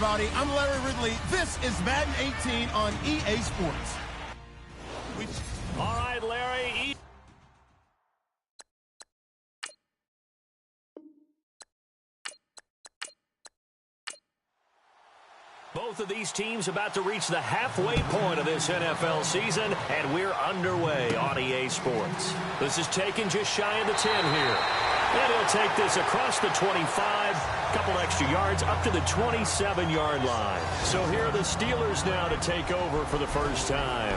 everybody. I'm Larry Ridley. This is Madden 18 on EA Sports. All right, Larry. Both of these teams about to reach the halfway point of this NFL season, and we're underway on EA Sports. This is taken just shy of the 10 here. And he'll take this across the 25, a couple extra yards, up to the 27-yard line. So here are the Steelers now to take over for the first time.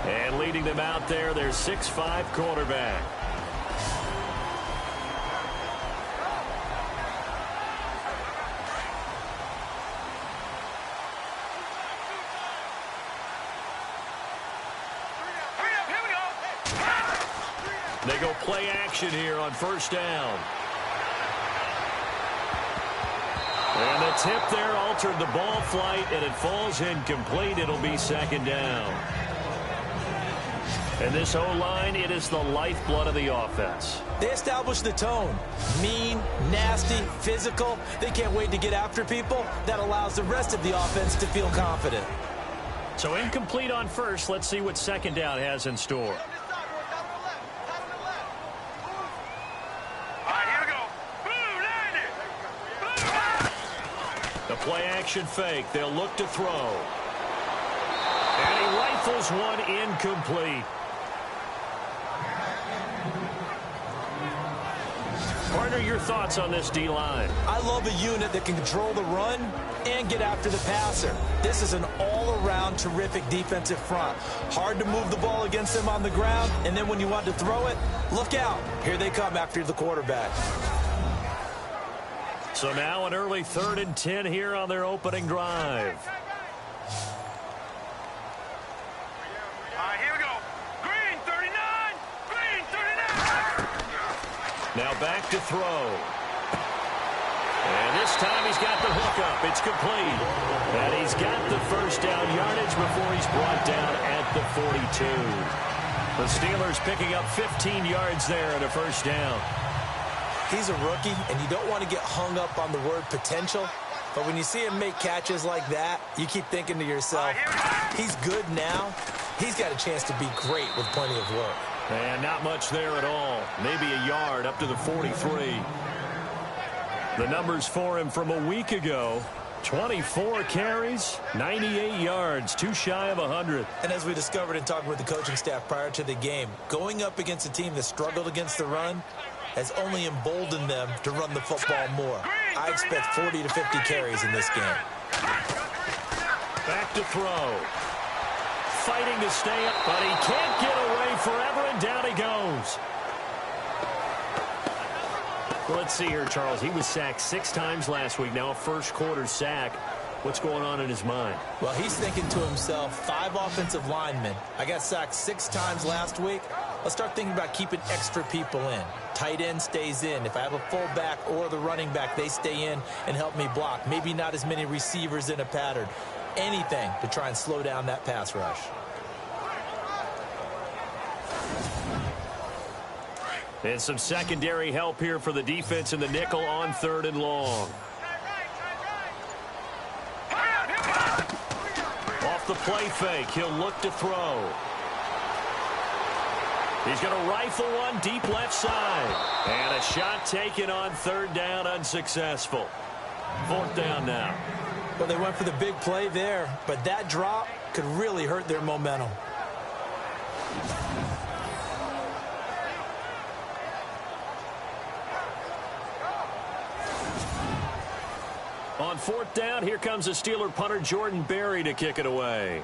And leading them out there, their 6'5" quarterback. They go play action here on first down. And the tip there altered the ball flight, and it falls incomplete. It'll be second down. And this O-line, it is the lifeblood of the offense. They establish the tone. Mean, nasty, physical. They can't wait to get after people. That allows the rest of the offense to feel confident. So incomplete on first. Let's see what second down has in store. The play-action fake. They'll look to throw. And he rifles one incomplete. Partner, your thoughts on this D-line? I love a unit that can control the run and get after the passer. This is an all-around terrific defensive front. Hard to move the ball against them on the ground, and then when you want to throw it, look out. Here they come after the quarterback. So now an early 3rd and 10 here on their opening drive. All right, here we go. Green 39. Green 39. Now back to throw. And this time he's got the hook up. It's complete. And he's got the first down yardage before he's brought down at the 42. The Steelers picking up 15 yards there at a first down. He's a rookie, and you don't want to get hung up on the word potential. But when you see him make catches like that, you keep thinking to yourself, he's good now. He's got a chance to be great with plenty of work. And not much there at all. Maybe a yard up to the 43. The numbers for him from a week ago. 24 carries, 98 yards, too shy of 100. And as we discovered in talking with the coaching staff prior to the game, going up against a team that struggled against the run has only emboldened them to run the football more. I expect 40 to 50 carries in this game. Back to throw. Fighting to stay up, but he can't get away forever, and down he goes. Well, let's see here, Charles. He was sacked 6 times last week. Now a first-quarter sack. What's going on in his mind? Well, he's thinking to himself, 5 offensive linemen. I got sacked 6 times last week. Let's start thinking about keeping extra people in. Tight end stays in. If I have a fullback or the running back, they stay in and help me block. Maybe not as many receivers in a pattern. Anything to try and slow down that pass rush. And some secondary help here for the defense in the nickel on 3rd and long. Off the play fake, he'll look to throw. He's going to rifle one deep left side. And a shot taken on 3rd down, unsuccessful. 4th down now. Well, they went for the big play there, but that drop could really hurt their momentum. On 4th down, here comes the Steeler punter Jordan Berry to kick it away.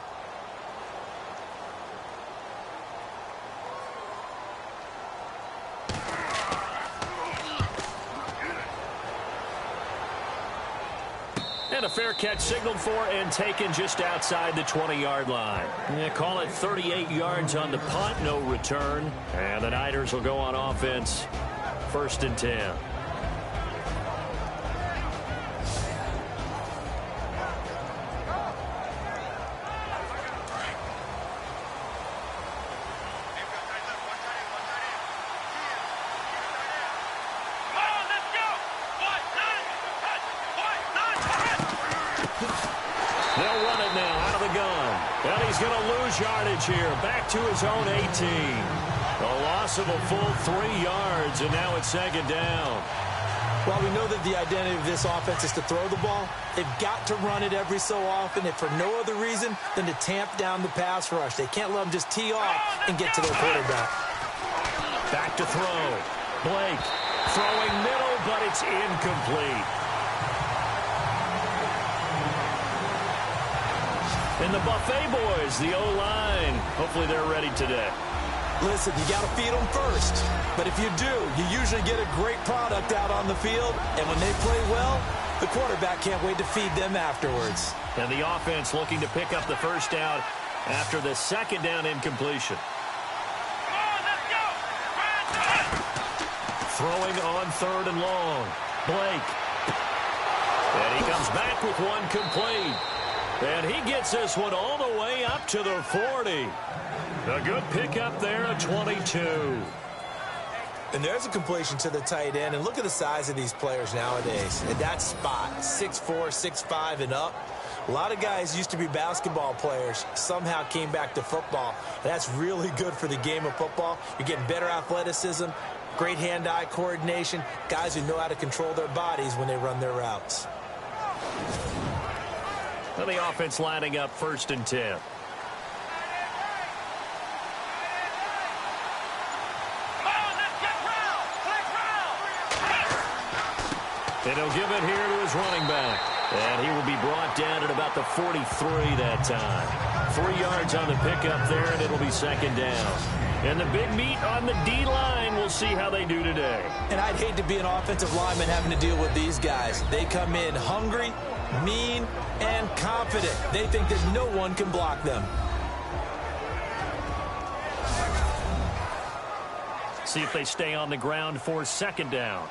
And a fair catch signaled for and taken just outside the 20-yard line. Yeah, call it 38 yards on the punt, no return. And the Niners will go on offense, 1st and 10. going to lose yardage here. Back to his own 18. A loss of a full 3 yards, and now it's second down. While we know that the identity of this offense is to throw the ball, they've got to run it every so often, if for no other reason than to tamp down the pass rush. They can't let them just tee off and get to their quarterback. Back to throw. Blake throwing middle, but it's incomplete. And the Buffet boys, the O-line, hopefully they're ready today. Listen, you got to feed them first. But if you do, you usually get a great product out on the field. And when they play well, the quarterback can't wait to feed them afterwards. And the offense looking to pick up the first down after the second down incompletion. Throwing on 3rd and long. Blake. And he comes back with one complete. And he gets this one all the way up to the 40. A good pickup there at 22. And there's a completion to the tight end. And look at the size of these players nowadays. At that spot, 6'4", 6'5", and up. A lot of guys used to be basketball players, somehow came back to football. And that's really good for the game of football. You're getting better athleticism, great hand-eye coordination, guys who know how to control their bodies when they run their routes. And the offense lining up 1st and 10. And he'll give it here to his running back. And he will be brought down at about the 43 that time. 3 yards on the pickup there, and it'll be second down. And the big meat on the D-line, we'll see how they do today. And I'd hate to be an offensive lineman having to deal with these guys. They come in hungry, mean, and confident. They think that no one can block them. See if they stay on the ground for second down.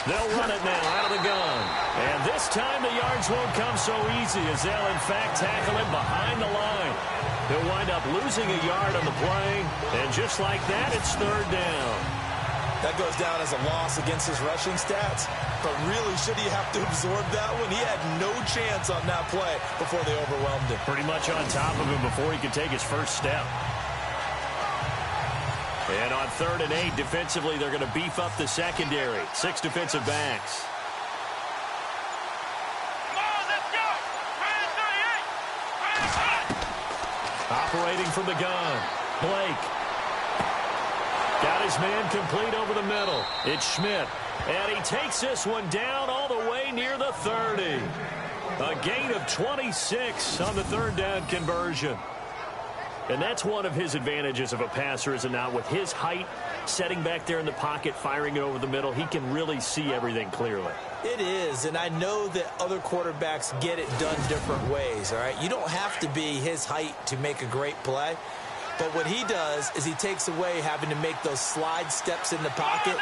They'll run it now out of the gun. And this time the yards won't come so easy as they'll, in fact, tackle him behind the line. He'll wind up losing a yard on the play. And just like that, it's 3rd down. That goes down as a loss against his rushing stats. But really, should he have to absorb that one? He had no chance on that play before they overwhelmed him. Pretty much on top of him before he could take his first step. And on 3rd and 8, defensively, they're going to beef up the secondary. 6 defensive backs. Operating from the gun. Blake. Got his man complete over the middle. It's Schmidt. And he takes this one down all the way near the 30. A gain of 26 on the 3rd down conversion. And that's one of his advantages of a passer, is it not? With his height, setting back there in the pocket, firing it over the middle, he can really see everything clearly. It is, and I know that other quarterbacks get it done different ways, all right? You don't have to be his height to make a great play. But what he does is he takes away having to make those slide steps in the pocket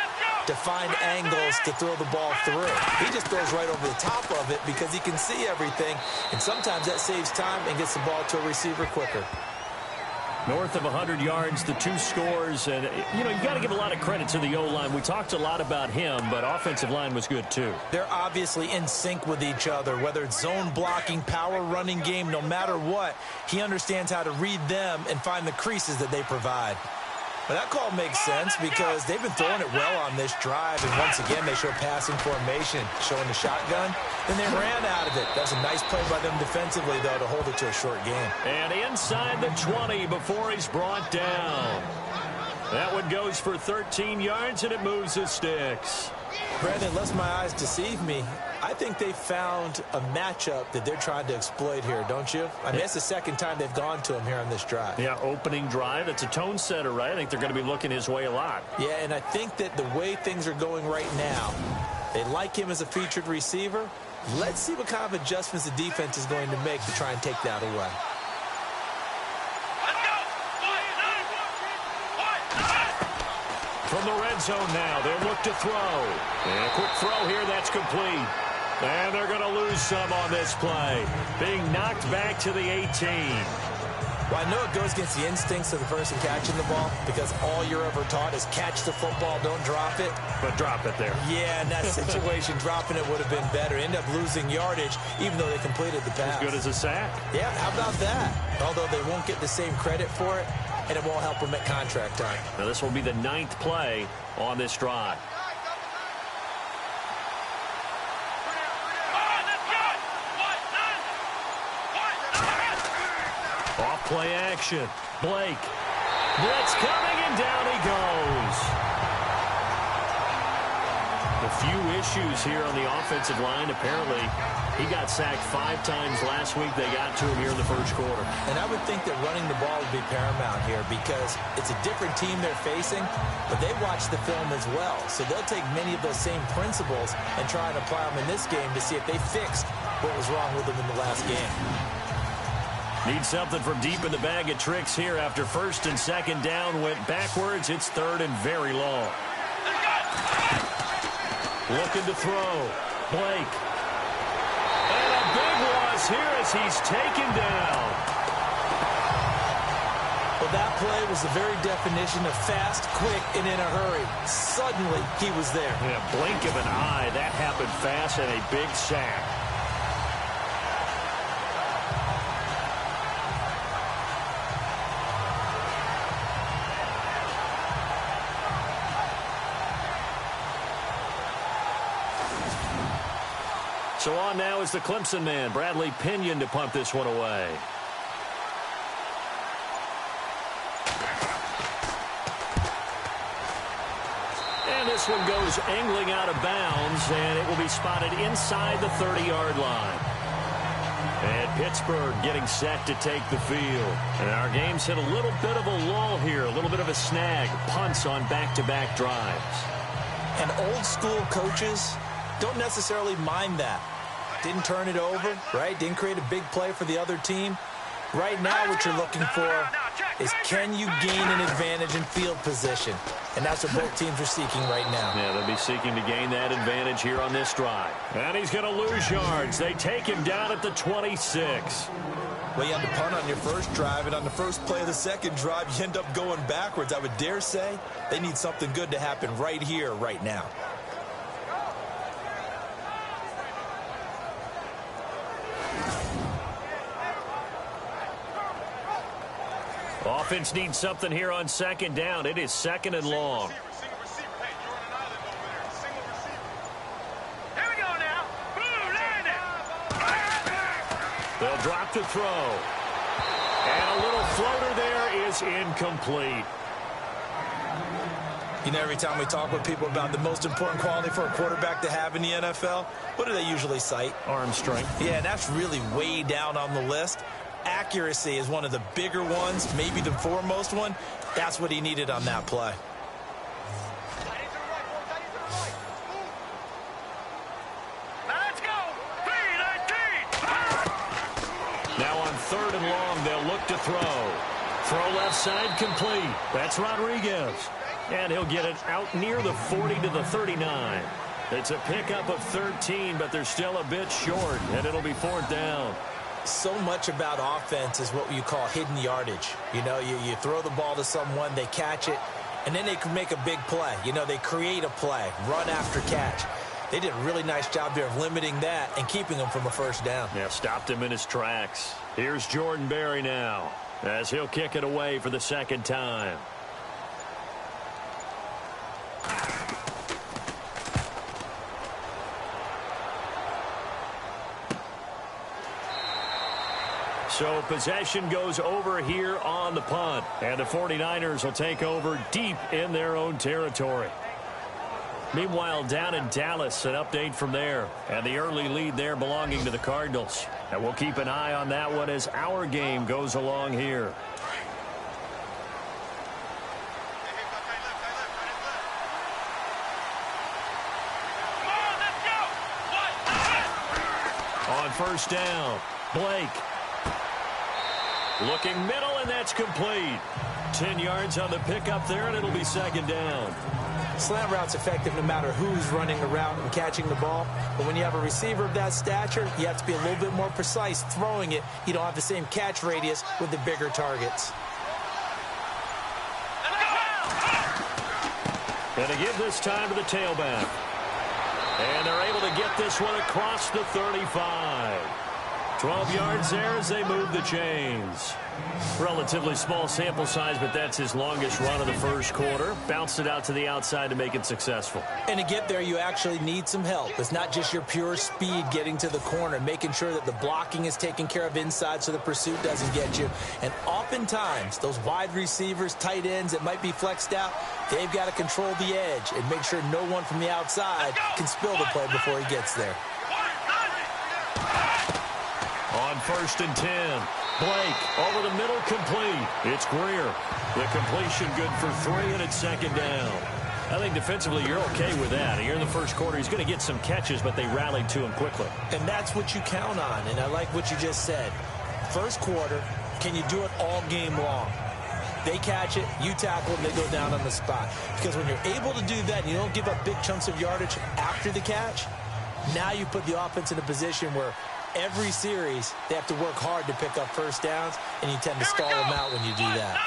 to find angles to throw the ball through. He just throws right over the top of it because he can see everything, and sometimes that saves time and gets the ball to a receiver quicker. North of 100 yards, the 2 scores. And, you know, you got to give a lot of credit to the O-line. We talked a lot about him, but offensive line was good, too. They're obviously in sync with each other, whether it's zone blocking, power running game, no matter what. He understands how to read them and find the creases that they provide. But that call makes sense because they've been throwing it well on this drive. And once again, they show passing formation, showing the shotgun. Then they ran out of it. That was a nice play by them defensively, though, to hold it to a short game. And inside the 20 before he's brought down. That one goes for 13 yards, and it moves the sticks. Brandon, unless my eyes deceive me, I think they found a matchup that they're trying to exploit here, don't you? I mean, it's the second time they've gone to him here on this drive. Yeah, opening drive. It's a tone setter, right? I think they're going to be looking his way a lot. Yeah, and I think that the way things are going right now, they like him as a featured receiver. Let's see what kind of adjustments the defense is going to make to try and take that away. From the red zone now, they'll look to throw. And a quick throw here, that's complete. And they're going to lose some on this play. Being knocked back to the 18. Well, I know it goes against the instincts of the person catching the ball because all you're ever taught is catch the football, don't drop it. But drop it there. Yeah, in that situation, dropping it would have been better. End up losing yardage, even though they completed the pass. As good as a sack. Yeah, how about that? Although they won't get the same credit for it, and it won't help them at contract time. Now, this will be the 9th play on this drive. Play action. Blake. Blitz coming, and down he goes. A few issues here on the offensive line. Apparently, he got sacked 5 times last week. They got to him here in the first quarter. And I would think that running the ball would be paramount here because it's a different team they're facing, but they watch the film as well. So they'll take many of those same principles and try and apply them in this game to see if they fixed what was wrong with them in the last game. Need something from deep in the bag of tricks here after 1st and 2nd down went backwards. It's 3rd and very long. Looking to throw. Blake. And a big loss here as he's taken down. Well, that play was the very definition of fast, quick, and in a hurry. Suddenly, he was there. In a blink of an eye, that happened fast and a big sack. So on now is the Clemson man, Bradley Pinion, to punt this one away. And this one goes angling out of bounds, and it will be spotted inside the 30-yard line. And Pittsburgh getting set to take the field. And our game's hit a little bit of a lull here, a little bit of a snag. Punts on back-to-back drives. And old-school coaches don't necessarily mind that. Didn't turn it over, right? Didn't create a big play for the other team. Right now, what you're looking for is can you gain an advantage in field position? And that's what both teams are seeking right now. Yeah, they'll be seeking to gain that advantage here on this drive. And he's going to lose yards. They take him down at the 26. Well, you had to punt on your first drive, and on the first play of the second drive, you end up going backwards. I would dare say they need something good to happen right here, right now. Offense needs something here on 2nd down. It is 2nd and long. Here we go now. Boom, land it. They'll drop to throw. And a little floater there is incomplete. You know, every time we talk with people about the most important quality for a quarterback to have in the NFL, what do they usually cite? Arm strength. Yeah, that's really way down on the list. Accuracy is one of the bigger ones, maybe the foremost one. That's what he needed on that play. Let's go. 3-19. Now on 3rd and long, they'll look to throw. Throw left side complete. That's Rodriguez. And he'll get it out near the 40 to the 39. It's a pickup of 13, but they're still a bit short, and it'll be 4th down. So much about offense is what you call hidden yardage. You know, you throw the ball to someone, they catch it, and then they can make a big play. You know, they create a play, run after catch. They did a really nice job there of limiting that and keeping him from a first down. Yeah, stopped him in his tracks. Here's Jordan Berry now as he'll kick it away for the 2nd time. So possession goes over here on the punt. And the 49ers will take over deep in their own territory. Meanwhile, down in Dallas, an update from there. And the early lead there belonging to the Cardinals. And we'll keep an eye on that one as our game goes along here. On 1st down, Blake. Looking middle, and that's complete. 10 yards on the pickup there, and it'll be 2nd down. Slant route's effective no matter who's running the route and catching the ball. But when you have a receiver of that stature, you have to be a little bit more precise throwing it. You don't have the same catch radius with the bigger targets. And to give this time to the tailback. And they're able to get this one across the 35. 12 yards there as they move the chains. Relatively small sample size, but that's his longest run of the first quarter. Bounced it out to the outside to make it successful. And to get there, you actually need some help. It's not just your pure speed getting to the corner, making sure that the blocking is taken care of inside so the pursuit doesn't get you. And oftentimes, those wide receivers, tight ends that might be flexed out, they've got to control the edge and make sure no one from the outside can spill the play before he gets there. On 1st and 10. Blake over the middle, complete. It's Greer. The completion good for 3, and it's 2nd down. I think defensively you're okay with that. Here in the first quarter, he's going to get some catches, but they rallied to him quickly. And that's what you count on, and I like what you just said. First quarter, can you do it all game long? They catch it, you tackle, and they go down on the spot. Because when you're able to do that and you don't give up big chunks of yardage after the catch, now you put the offense in a position where every series, they have to work hard to pick up first downs, and you tend to stall them out when you do that.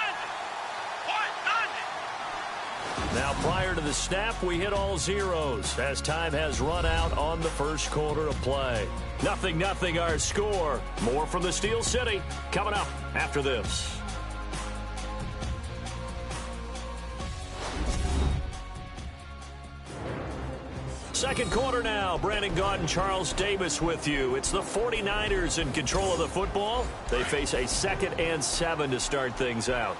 Now, prior to the snap, we hit all zeros as time has run out on the first quarter of play. 0-0 our score. More from the Steel City coming up after this. Second quarter now. Brandon Gaudin, Charles Davis with you. It's the 49ers in control of the football. They face a 2nd and 7 to start things out.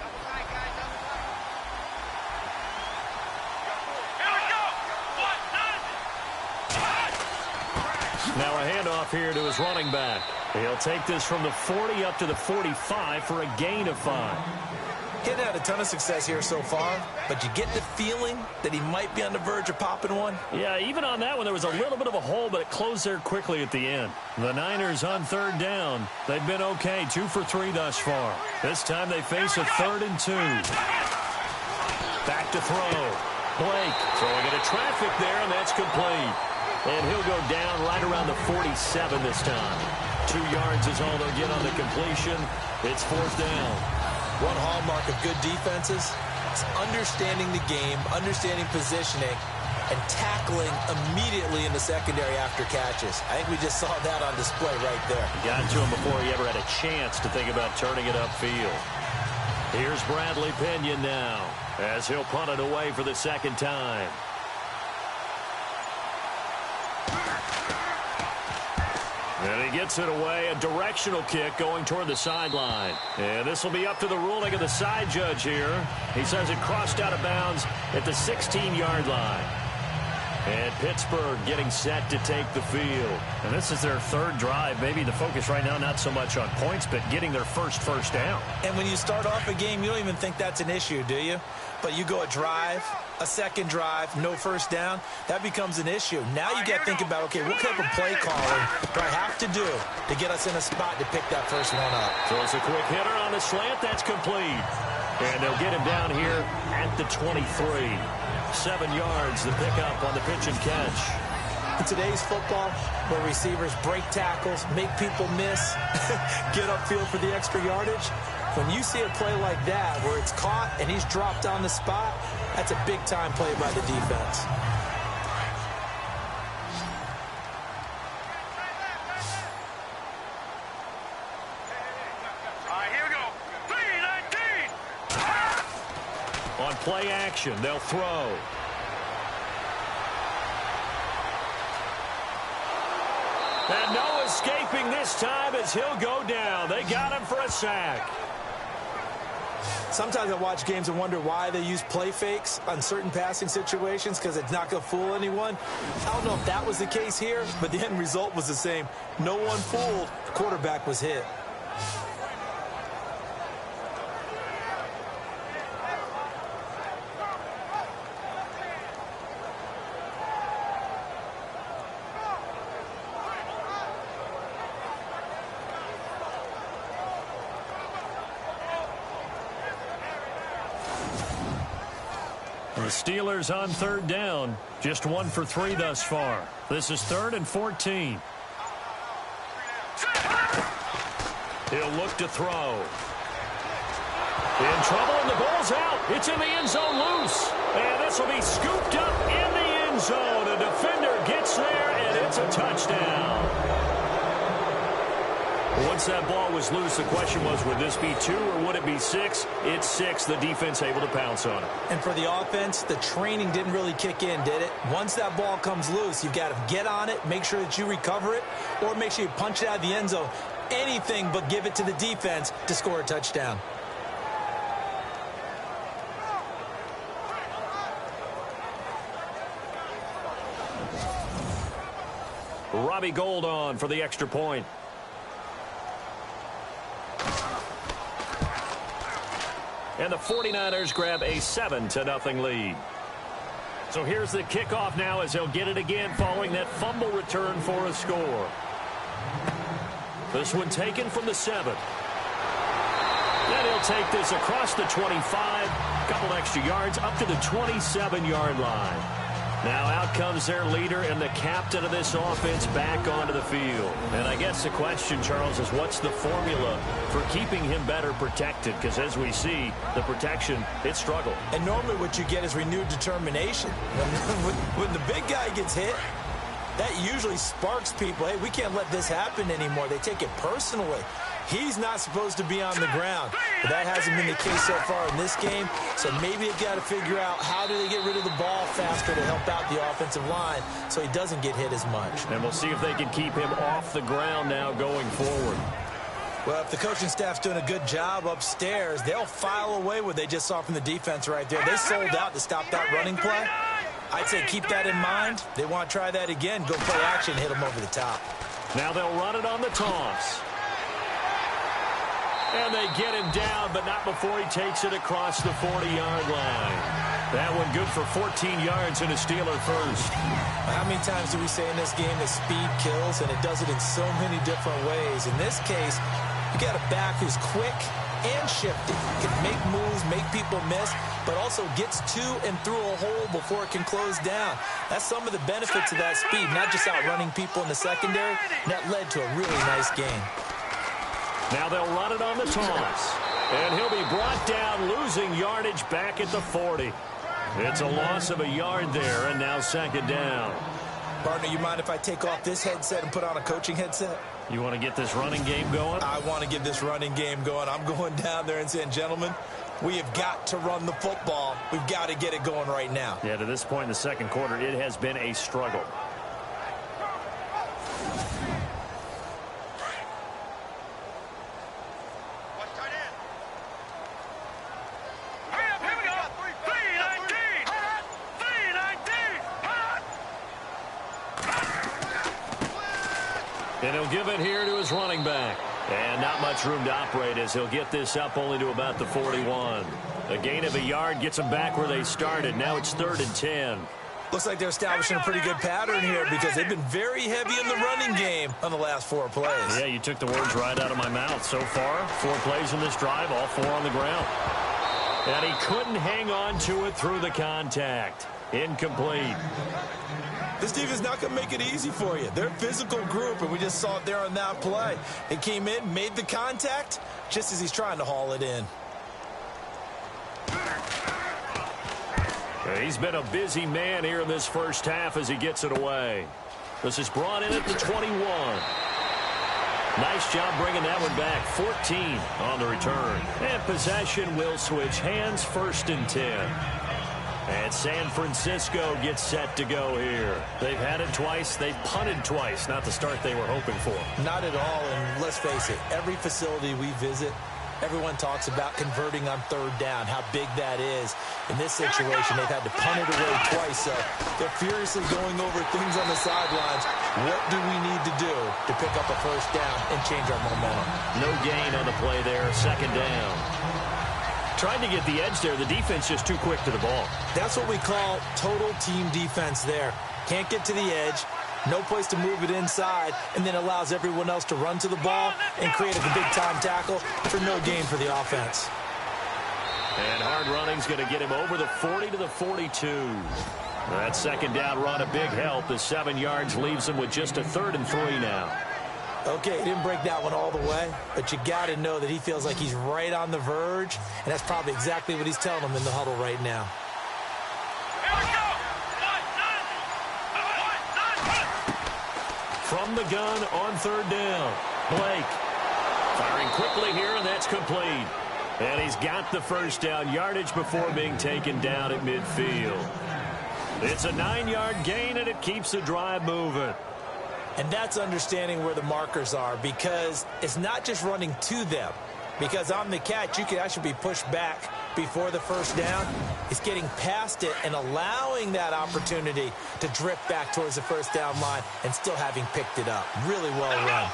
Now a handoff here to his running back. He'll take this from the 40 up to the 45 for a gain of 5. He hadn't had a ton of success here so far, but you get the feeling that he might be on the verge of popping one. Yeah, even on that one, there was a little bit of a hole, but it closed there quickly at the end. The Niners on 3rd down. They've been okay, 2 for 3 thus far. This time they face a 3rd and 2. Back to throw. Blake throwing into traffic there, and that's complete. And he'll go down right around the 47 this time. 2 yards is all they'll get on the completion. It's 4th down. One hallmark of good defenses is understanding the game, understanding positioning, and tackling immediately in the secondary after catches. I think we just saw that on display right there. Got to him before he ever had a chance to think about turning it upfield. Here's Bradley Pinion now as he'll punt it away for the 2nd time. And he gets it away, a directional kick going toward the sideline. And this will be up to the ruling of the side judge here. He says it crossed out of bounds at the 16-yard line. And Pittsburgh getting set to take the field. And this is their 3rd drive. Maybe the focus right now not so much on points, but getting their first down. And when you start off a game, you don't even think that's an issue, do you? But you go a drive, a 2nd drive, no first down, that becomes an issue. Now you got to think about, okay, what type of play calling do I have to do to get us in a spot to pick that first one up? Throws a quick hitter on the slant. That's complete. And they'll get him down here at the 23. 7 yards the pickup on the pitch and catch. In today's football, where receivers break tackles, make people miss, get upfield for the extra yardage, when you see a play like that where it's caught and he's dropped on the spot, that's a big-time play by the defense. All right, here we go. 3-19. On play action, they'll throw. And no escaping this time as he'll go down. They got him for a sack. Sometimes I watch games and wonder why they use play fakes on certain passing situations because it's not going to fool anyone. I don't know if that was the case here, but the end result was the same. No one fooled. The quarterback was hit. The Steelers on third down. Just 1 for 3 thus far. This is 3rd and 14. He'll look to throw. In trouble, and the ball's out. It's in the end zone loose. And this will be scooped up in the end zone. A defender gets there, and it's a touchdown. Once that ball was loose, the question was, would this be 2 or would it be 6? It's 6. The defense able to pounce on it. And for the offense, the training didn't really kick in, did it? Once that ball comes loose, you've got to get on it, make sure that you recover it, or make sure you punch it out of the end zone. Anything but give it to the defense to score a touchdown. Robbie Gould on for the extra point. And the 49ers grab a 7-0 lead. So here's the kickoff now as they'll get it again following that fumble return for a score. This one taken from the 7. Then he'll take this across the 25. A couple extra yards up to the 27-yard line. Now out comes their leader and the captain of this offense back onto the field. And I guess the question, Charles, is what's the formula for keeping him better protected? Because as we see, the protection, it struggled. And normally what you get is renewed determination. When the big guy gets hit, that usually sparks people. Hey, we can't let this happen anymore. They take it personally. He's not supposed to be on the ground. But that hasn't been the case so far in this game. So maybe they've got to figure out how do they get rid of the ball faster to help out the offensive line so he doesn't get hit as much. And we'll see if they can keep him off the ground now going forward. Well, if the coaching staff's doing a good job upstairs, they'll file away what they just saw from the defense right there. They sold out to stop that running play. I'd say keep that in mind. They want to try that again. Go play action, hit them over the top. Now they'll run it on the toss. And they get him down, but not before he takes it across the 40-yard line. That one good for 14 yards and a Steeler first. How many times do we say in this game that speed kills, and it does it in so many different ways? In this case, you got a back who's quick and shifty. Can make moves, make people miss, but also gets to and through a hole before it can close down. That's some of the benefits of that speed, not just outrunning people in the secondary. And that led to a really nice game. Now they'll run it on the toss. And he'll be brought down, losing yardage back at the 40. It's a loss of a yard there, and now second down. Partner, you mind if I take off this headset and put on a coaching headset? You want to get this running game going? I want to get this running game going. I'm going down there and saying, gentlemen, we have got to run the football. We've got to get it going right now. Yeah, to this point in the second quarter, it has been a struggle. And he'll give it here to his running back. And not much room to operate as he'll get this up only to about the 41. A gain of a yard gets them back where they started. Now it's 3rd and 10. Looks like they're establishing a pretty good pattern here because they've been very heavy in the running game on the last 4 plays. Yeah, you took the words right out of my mouth. So far, 4 plays in this drive, all 4 on the ground. And he couldn't hang on to it through the contact. Incomplete. This defense is not going to make it easy for you. They're a physical group, and we just saw it there on that play. It came in, made the contact, just as he's trying to haul it in. He's been a busy man here in this first half as he gets it away. This is brought in at the 21. Nice job bringing that one back. 14 on the return. And possession will switch hands, 1st and 10. And San Francisco gets set to go here. They've had it twice. They've punted twice. Not the start they were hoping for. Not at all. And let's face it, every facility we visit, everyone talks about converting on 3rd down, how big that is. In this situation, they've had to punt it away twice. So they're furiously going over things on the sidelines. What do we need to do to pick up a 1st down and change our momentum? No gain on the play there. 2nd down. Tried to get the edge there. The defense just too quick to the ball. That's what we call total team defense there. Can't get to the edge, no place to move it inside, and then allows everyone else to run to the ball and create a big-time tackle for no gain for the offense. And hard running's going to get him over the 40 to the 42. That second down run, a big help. The 7 yards leaves him with just a 3rd and 3 now. Okay, he didn't break that one all the way, but you got to know that he feels like he's right on the verge, and that's probably exactly what he's telling them in the huddle right now. Here we go. From the gun on 3rd down, Blake firing quickly here, and that's complete. And he's got the first down yardage before being taken down at midfield. It's a 9-yard gain, and it keeps the drive moving. And that's understanding where the markers are, because it's not just running to them. Because on the catch, you could actually be pushed back before the first down. It's getting past it and allowing that opportunity to drift back towards the first down line and still having picked it up. Really well run.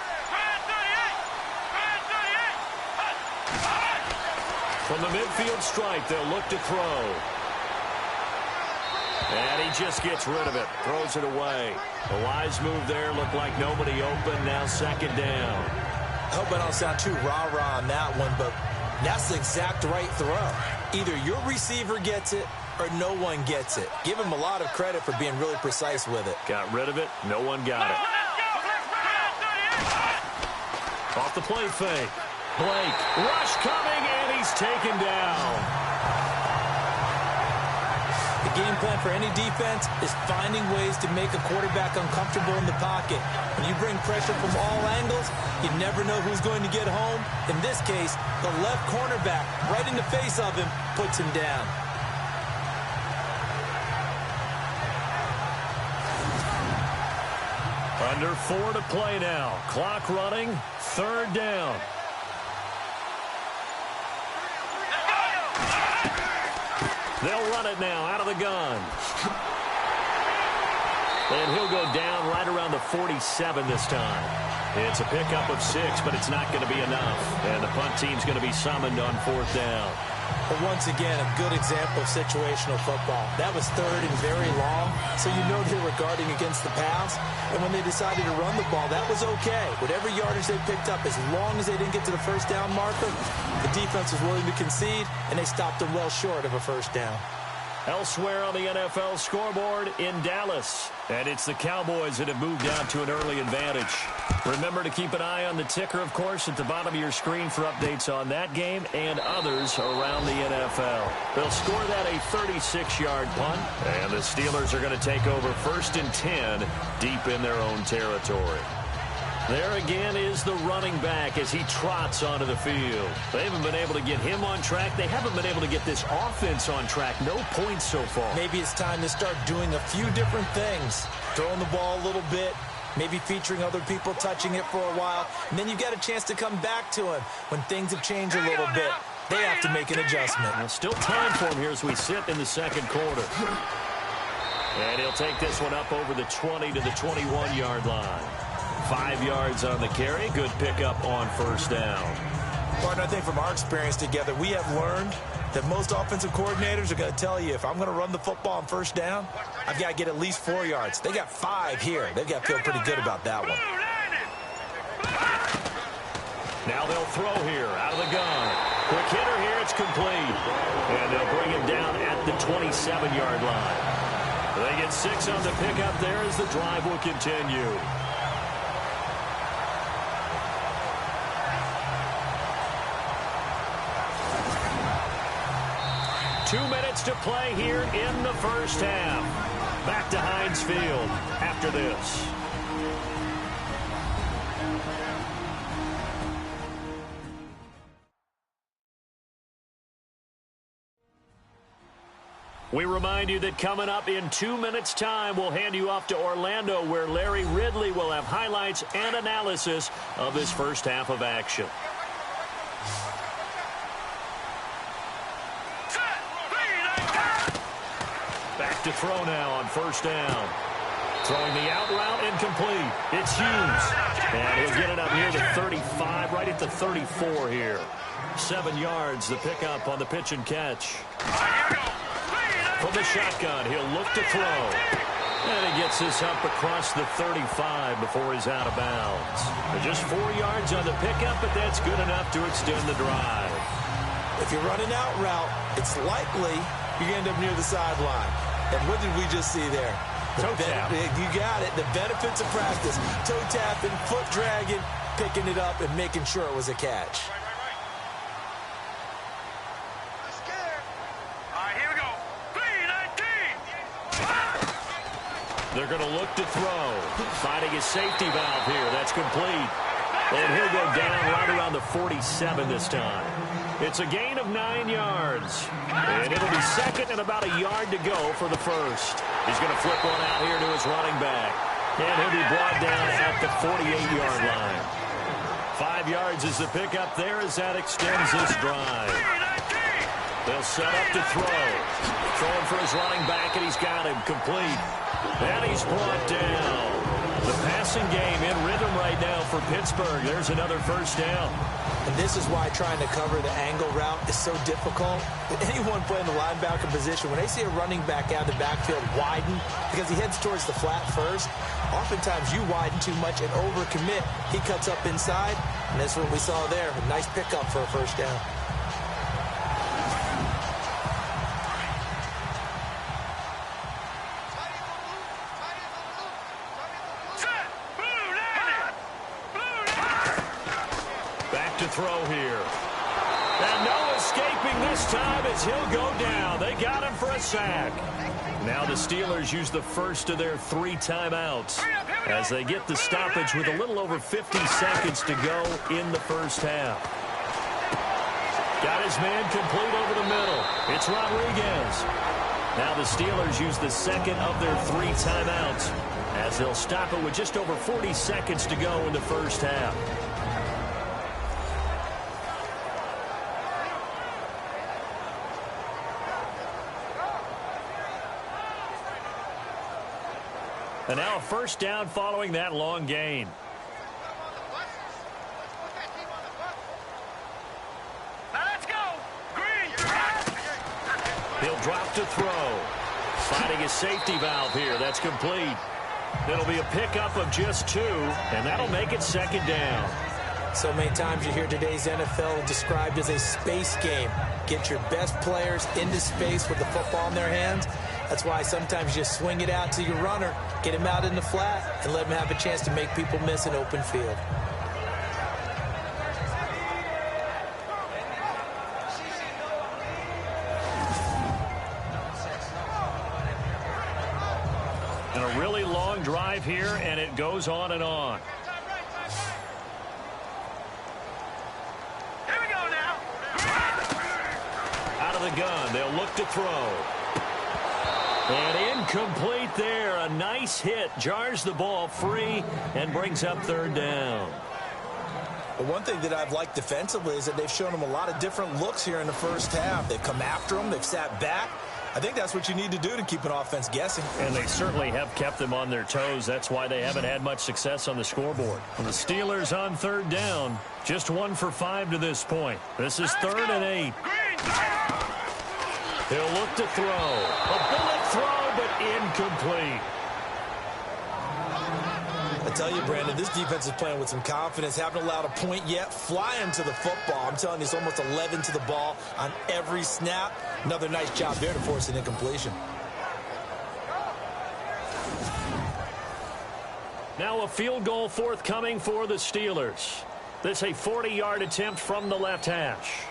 From the midfield stripe, they'll look to throw. And he just gets rid of it, throws it away. A wise move there, looked like nobody open, now 2nd down. I hope I don't sound too rah-rah on that one, but that's the exact right throw. Either your receiver gets it or no one gets it. Give him a lot of credit for being really precise with it. Got rid of it, no one got it. Off the play fake. Blake, rush coming, and he's taken down. The game plan for any defense is finding ways to make a quarterback uncomfortable in the pocket. When you bring pressure from all angles, you never know who's going to get home. In this case, the left cornerback, right in the face of him, puts him down. Under 4 to play now. Clock running, 3rd down. They'll run it now out of the gun. And he'll go down right around the 47 this time. It's a pickup of 6, but it's not going to be enough. And the punt team's going to be summoned on 4th down. But once again, a good example of situational football. That was 3rd and very long, so you know they were guarding against the pass. And when they decided to run the ball, that was okay. Whatever yardage they picked up, as long as they didn't get to the first down marker, the defense was willing to concede, and they stopped them well short of a first down. Elsewhere on the NFL scoreboard in Dallas. And it's the Cowboys that have moved out to an early advantage. Remember to keep an eye on the ticker, of course, at the bottom of your screen for updates on that game and others around the NFL. They'll score that a 36-yard punt, and the Steelers are going to take over 1st and 10 deep in their own territory. There again is the running back as he trots onto the field. They haven't been able to get him on track. They haven't been able to get this offense on track. No points so far. Maybe it's time to start doing a few different things. Throwing the ball a little bit, maybe featuring other people touching it for a while, and then you get a chance to come back to him when things have changed a little bit. They have to make an adjustment. Now, still time for him here as we sit in the 2nd quarter. And he'll take this one up over the 20 to the 21-yard line. 5 yards on the carry. Good pickup on 1st down. Partner, I think from our experience together, we have learned that most offensive coordinators are going to tell you, if I'm going to run the football on 1st down, I've got to get at least 4 yards. They got 5 here. They've got to feel pretty good about that one. Now they'll throw here out of the gun. Quick hitter here. It's complete. And they'll bring him down at the 27-yard line. They get 6 on the pickup there as the drive will continue. Two minutes to play here in the first half. Back to Heinz Field after this. We remind you that coming up in 2 minutes' time, we'll hand you off to Orlando, where Larry Ridley will have highlights and analysis of this first half of action. Back to throw now on 1st down. Throwing the out route incomplete. It's Hughes. And he'll get it up near the 35, right at the 34 here. 7 yards, the pickup on the pitch and catch. From the shotgun, he'll look to throw. And he gets this up across the 35 before he's out of bounds. Just 4 yards on the pickup, but that's good enough to extend the drive. If you're running out route, it's likely you're going to end up near the sideline. And what did we just see there? Toe tap. You got it. The benefits of practice. Toe tapping, foot dragging, picking it up, and making sure it was a catch. They're going to look to throw. Finding his safety valve here. That's complete. And he'll go down right around the 47 this time. It's a gain of 9 yards. And it'll be second and about a yard to go for the first. He's going to flip one out here to his running back. And he'll be brought down at the 48-yard line. 5 yards is the pickup there as that extends this drive. They'll set up to throw. Throwing for his running back, and he's got him complete. And he's brought down. The passing game in rhythm right now for Pittsburgh. There's another first down. And this is why trying to cover the angle route is so difficult. Anyone playing the linebacker position, when they see a running back out of the backfield widen, because he heads towards the flat first, oftentimes you widen too much and overcommit. He cuts up inside, and that's what we saw there. A nice pickup for a first down. Throw here. And no escaping this time as he'll go down. They got him for a sack. Now the Steelers use the first of their 3 timeouts as they get the stoppage with a little over 50 seconds to go in the first half. Got his man complete over the middle. It's Rodriguez. Now the Steelers use the second of their 3 timeouts as they'll stop it with just over 40 seconds to go in the first half. And now a first down following that long gain. Now let's go. Green. He'll drop to throw. Finding his safety valve here. That's complete. It'll be a pickup of just 2, and that'll make it second down. So many times you hear today's NFL described as a space game. Get your best players into space with the football in their hands. That's why sometimes you swing it out to your runner, get him out in the flat, and let him have a chance to make people miss an open field. And a really long drive here, and it goes on and on. Here we go now. Out of the gun, they'll look to throw. And incomplete there. A nice hit. Jars the ball free and brings up third down. But one thing that I've liked defensively is that they've shown him a lot of different looks here in the first half. They've come after him. They've sat back. I think that's what you need to do to keep an offense guessing. And they certainly have kept them on their toes. That's why they haven't had much success on the scoreboard. And the Steelers on third down. Just 1 for 5 to this point. This is 3rd and 8. He'll look to throw. A bullet throw, but incomplete. I tell you, Brandon, this defense is playing with some confidence. Haven't allowed a point yet. Flying to the football. I'm telling you, it's almost 11 to the ball on every snap. Another nice job there to force an incompletion. Now a field goal forthcoming for the Steelers. This a 40-yard attempt from the left hash.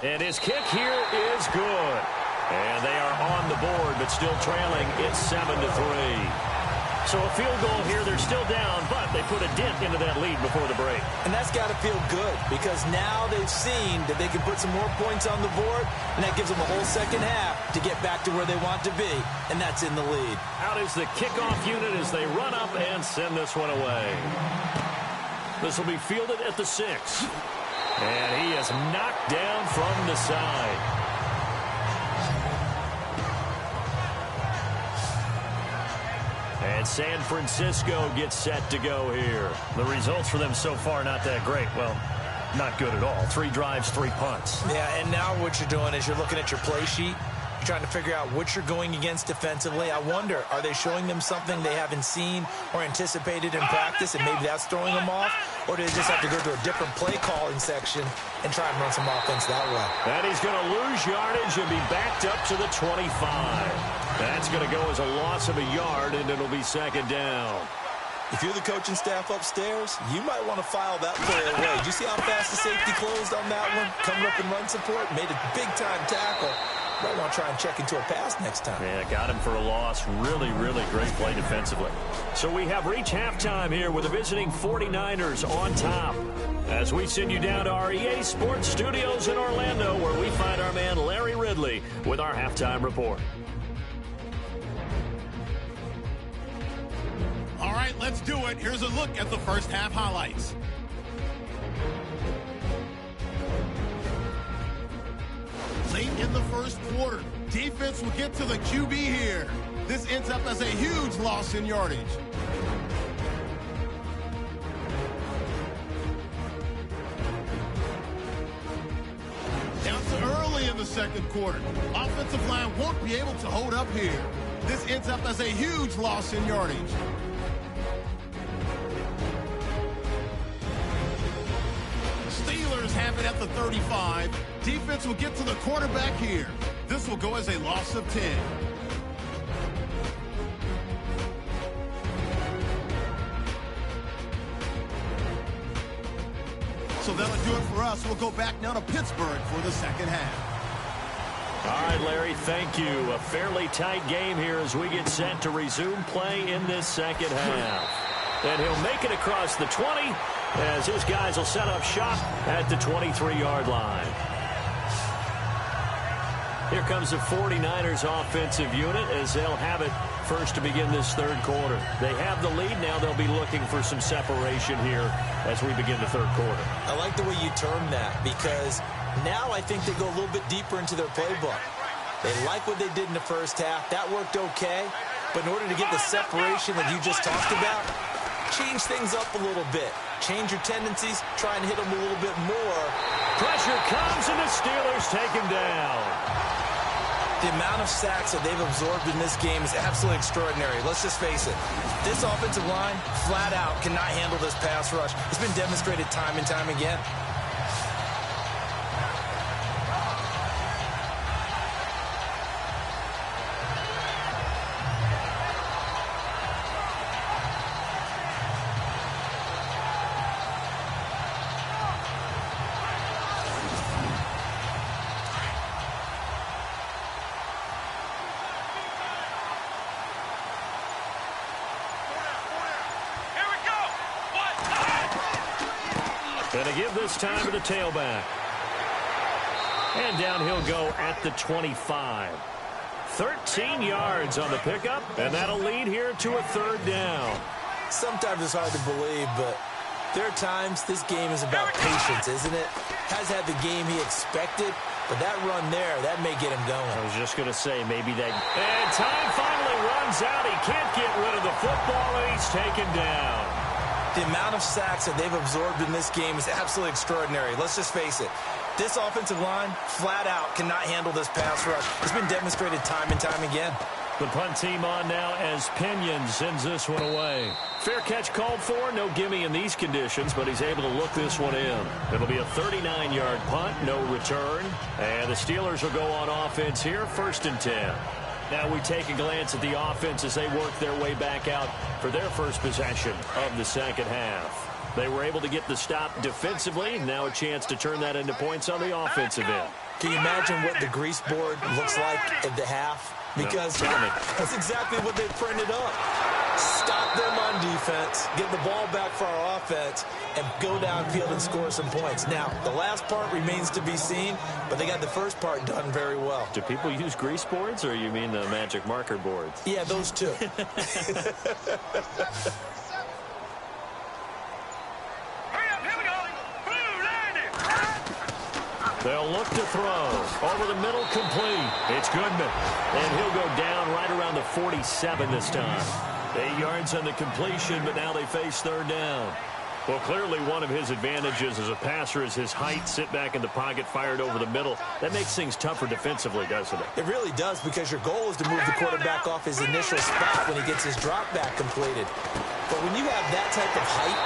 And his kick here is good. And they are on the board, but still trailing. It's 7-3. So a field goal here, they're still down, but they put a dent into that lead before the break. And that's got to feel good because now they've seen that they can put some more points on the board, and that gives them a whole second half to get back to where they want to be, and that's in the lead. Out is the kickoff unit as they run up and send this one away. This will be fielded at the 6. And he is knocked down from the side. And San Francisco gets set to go here. The results for them so far not that great. Well, not good at all. 3 drives, 3 punts. Yeah, and now what you're doing is you're looking at your play sheet. trying to figure out what you're going against defensively. I wonder, are they showing them something they haven't seen or anticipated in practice, and maybe that's throwing them off? Or do they just have to go to a different play calling section and try and run some offense that way? And he's going to lose yardage and be backed up to the 25. That's going to go as a loss of a yard, and it'll be second down. If you're the coaching staff upstairs, you might want to file that play away. Did you see how fast the safety closed on that one? Coming up in run support, made a big-time tackle. Might want to try and check into a pass next time. Yeah, got him for a loss. Really, really great play defensively. So we have reached halftime here with the visiting 49ers on top. As we send you down to our EA Sports Studios in Orlando, where we find our man Larry Ridley with our halftime report. All right, let's do it. Here's a look at the first half highlights. Late in the first quarter, defense will get to the QB here. This ends up as a huge loss in yardage. Down to early in the second quarter. Offensive line won't be able to hold up here. This ends up as a huge loss in yardage. Steelers have it at the 35. Defense will get to the quarterback here. This will go as a loss of 10. So that'll do it for us. We'll go back now to Pittsburgh for the second half. All right, Larry, thank you. A fairly tight game here as we get set to resume play in this second half. And he'll make it across the 20 as his guys will set up shop at the 23-yard line. Here comes the 49ers offensive unit as they'll have it first to begin this third quarter. They have the lead. Now they'll be looking for some separation here as we begin the third quarter. I like the way you term that because now I think they go a little bit deeper into their playbook. They like what they did in the first half. That worked okay. But in order to get the separation that you just talked about, change things up a little bit. Change your tendencies. Try and hit them a little bit more. Pressure comes, and the Steelers take him down. The amount of sacks that they've absorbed in this game is absolutely extraordinary. Let's just face it. This offensive line, flat out, cannot handle this pass rush. It's been demonstrated time and time again. Going to give this time to the tailback. And down he'll go at the 25. 13 yards on the pickup, and that'll lead here to a third down. Sometimes it's hard to believe, but there are times this game is about patience, isn't it? Has had the game he expected, but that run there, that may get him going. I was just going to say, maybe that. And time finally runs out. He can't get rid of the football, and he's taken down. The amount of sacks that they've absorbed in this game is absolutely extraordinary. Let's just face it. This offensive line, flat out, cannot handle this pass rush. It's been demonstrated time and time again. The punt team on now as Pinion sends this one away. Fair catch called for. No gimme in these conditions, but he's able to look this one in. It'll be a 39-yard punt, no return. And the Steelers will go on offense here, 1st and 10. Now we take a glance at the offense as they work their way back out for their first possession of the second half. They were able to get the stop defensively. Now a chance to turn that into points on the offensive end. Can you imagine what the grease board looks like at the half? Because that's exactly what they printed up. Stop them on defense, get the ball back for our offense, and go downfield and score some points. Now, the last part remains to be seen, but they got the first part done very well. Do people use grease boards, or you mean the magic marker boards? Yeah, those two. They'll look to throw. Over the middle, complete. It's Goodman. And he'll go down right around the 47 this time. 8 yards on the completion, but now they face third down. Well, clearly one of his advantages as a passer is his height. Sit back in the pocket, fired over the middle. That makes things tougher defensively, doesn't it? It really does, because your goal is to move the quarterback off his initial spot when he gets his drop back completed. But when you have that type of height,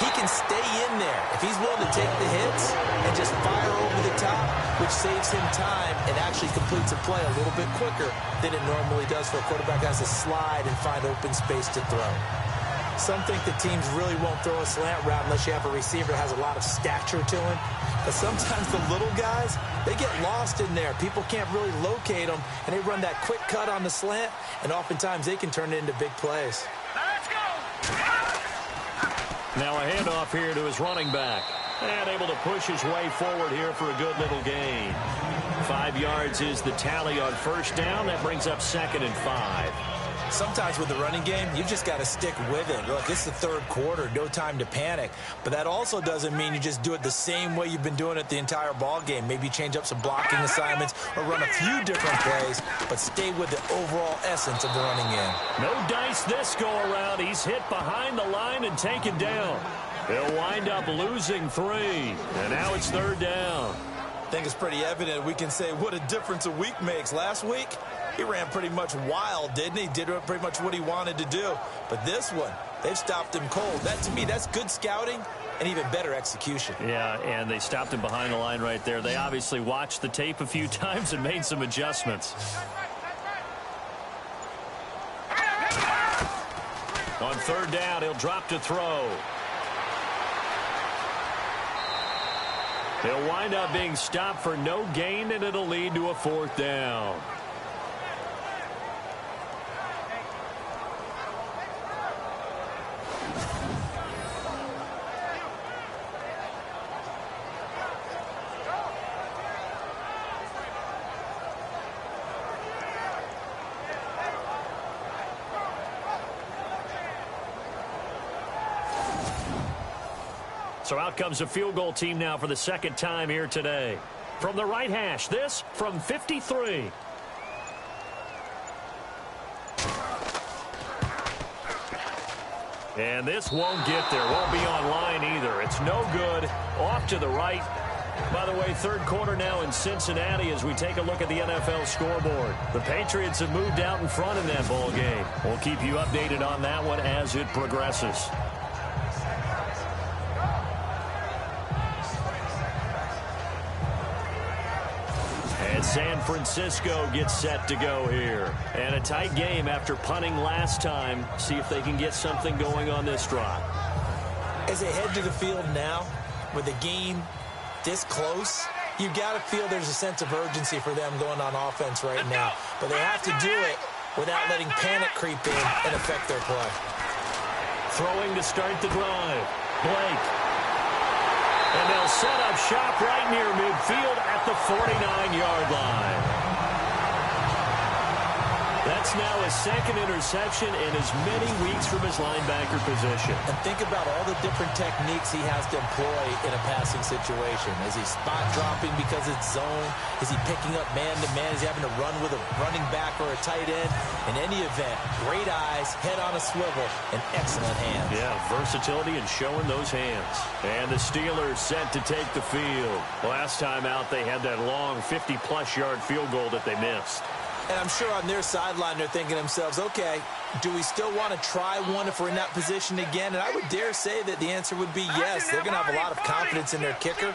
he can stay in there if he's willing to take the hits and just fire over the top, which saves him time and actually completes a play a little bit quicker than it normally does for a quarterback who has to slide and find open space to throw. Some think that teams really won't throw a slant route unless you have a receiver that has a lot of stature to him. But sometimes the little guys, they get lost in there. People can't really locate them, and they run that quick cut on the slant, and oftentimes they can turn it into big plays. Let's go! Now a handoff here to his running back. And able to push his way forward here for a good little gain. 5 yards is the tally on first down. That brings up 2nd and 5. Sometimes with the running game, you've just got to stick with it. Look, it's the third quarter, no time to panic. But that also doesn't mean you just do it the same way you've been doing it the entire ball game. Maybe change up some blocking assignments or run a few different plays, but stay with the overall essence of the running game. No dice this go around. He's hit behind the line and taken down. They'll wind up losing 3. And now it's 3rd down. I think it's pretty evident we can say what a difference a week makes. Last week, he ran pretty much wild, didn't he? Did pretty much what he wanted to do. But this one, they've stopped him cold. That, to me, that's good scouting and even better execution. Yeah, and they stopped him behind the line right there. They obviously watched the tape a few times and made some adjustments. On 3rd down, he'll drop to throw. He'll wind up being stopped for no gain, and it'll lead to a 4th down. So out comes a field goal team now for the 2nd time here today. From the right hash, this from 53. And this won't get there. Won't be on line either. It's no good. Off to the right. By the way, 3rd quarter now in Cincinnati as we take a look at the NFL scoreboard. The Patriots have moved out in front in that ball game. We'll keep you updated on that one as it progresses. And San Francisco gets set to go here. And a tight game after punting last time. See if they can get something going on this drive. As they head to the field now, with the game this close, you got to feel there's a sense of urgency for them going on offense right now. But they have to do it without letting panic creep in and affect their play. Throwing to start the drive. Blake. And they'll set up shop right near midfield at the 49-yard line. That's now his 2nd interception in as many weeks from his linebacker position. And think about all the different techniques he has to employ in a passing situation. Is he spot dropping because it's zone? Is he picking up man-to-man? Is he having to run with a running back or a tight end? In any event, great eyes, head on a swivel, and excellent hands. Yeah, versatility and showing those hands. And the Steelers set to take the field. Last time out, they had that long 50-plus yard field goal that they missed. And I'm sure on their sideline they're thinking to themselves, okay, do we still want to try one if we're in that position again? And I would dare say that the answer would be yes. They're going to have a lot of confidence in their kicker.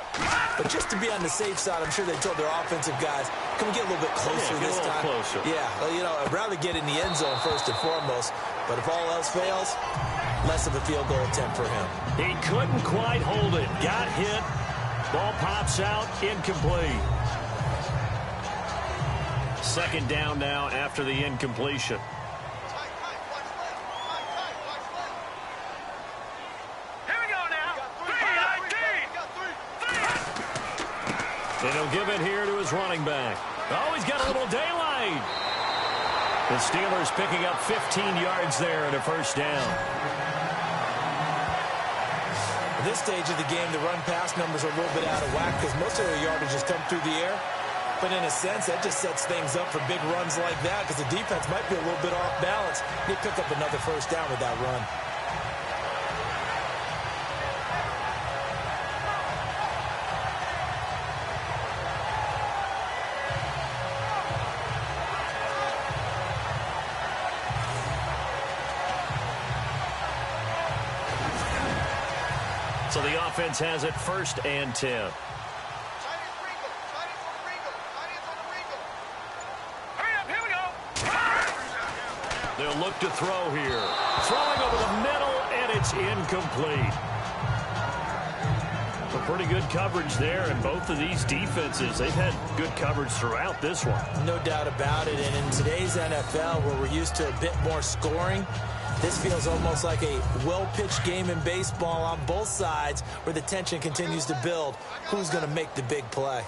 But just to be on the safe side, I'm sure they told their offensive guys, can we get a little bit closer this time? Closer. Yeah, well, you know, I'd rather get in the end zone first and foremost. But if all else fails, less of a field goal attempt for him. He couldn't quite hold it. Got hit. Ball pops out. Incomplete. 2nd down now after the incompletion. Here we go now. 3-19. And he'll give it here to his running back. Oh, he's got a little daylight. The Steelers picking up 15 yards there at a 1st down. At this stage of the game, the run-pass numbers are a little bit out of whack because most of their yardage has come through the air. But in a sense, that just sets things up for big runs like that because the defense might be a little bit off balance. They pick up another 1st down with that run. So the offense has it 1st and 10. They'll look to throw here. Throwing over the middle, and it's incomplete. A pretty good coverage there, and both of these defenses, they've had good coverage throughout this one. No doubt about it, and in today's NFL, where we're used to a bit more scoring, this feels almost like a well-pitched game in baseball on both sides where the tension continues to build. Who's going to make the big play?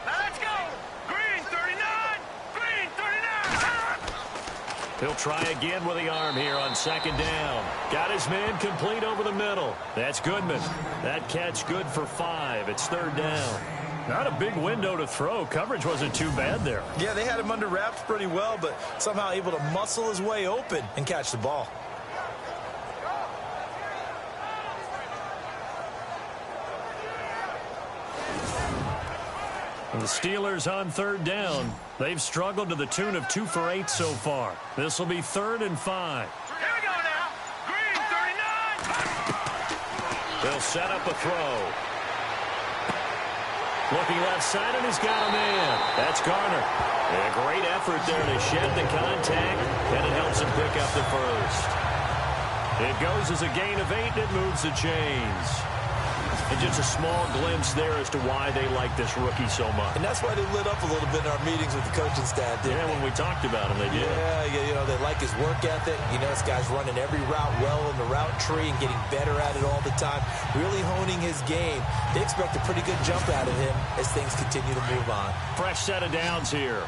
Let's go! Green 39! Green 39! He'll try again with the arm here on 2nd down. Got his man complete over the middle. That's Goodman. That catch good for 5. It's 3rd down. Not a big window to throw. Coverage wasn't too bad there. Yeah, they had him under wraps pretty well, but somehow able to muscle his way open and catch the ball. And the Steelers on 3rd down. They've struggled to the tune of 2 for 8 so far. This will be 3rd and 5. Here we go now! Green 39! They'll set up a throw. Looking left side, and he's got a man. That's Garner. And a great effort there to shed the contact, and it helps him pick up the 1st. It goes as a gain of 8, and it moves the chains. And just a small glimpse there as to why they like this rookie so much. And that's why they lit up a little bit in our meetings with the coaching staff. Yeah, when we talked about him, they did. Yeah, you know, they like his work ethic. You know, this guy's running every route well in the route tree and getting better at it all the time, really honing his game. They expect a pretty good jump out of him as things continue to move on. Fresh set of downs here.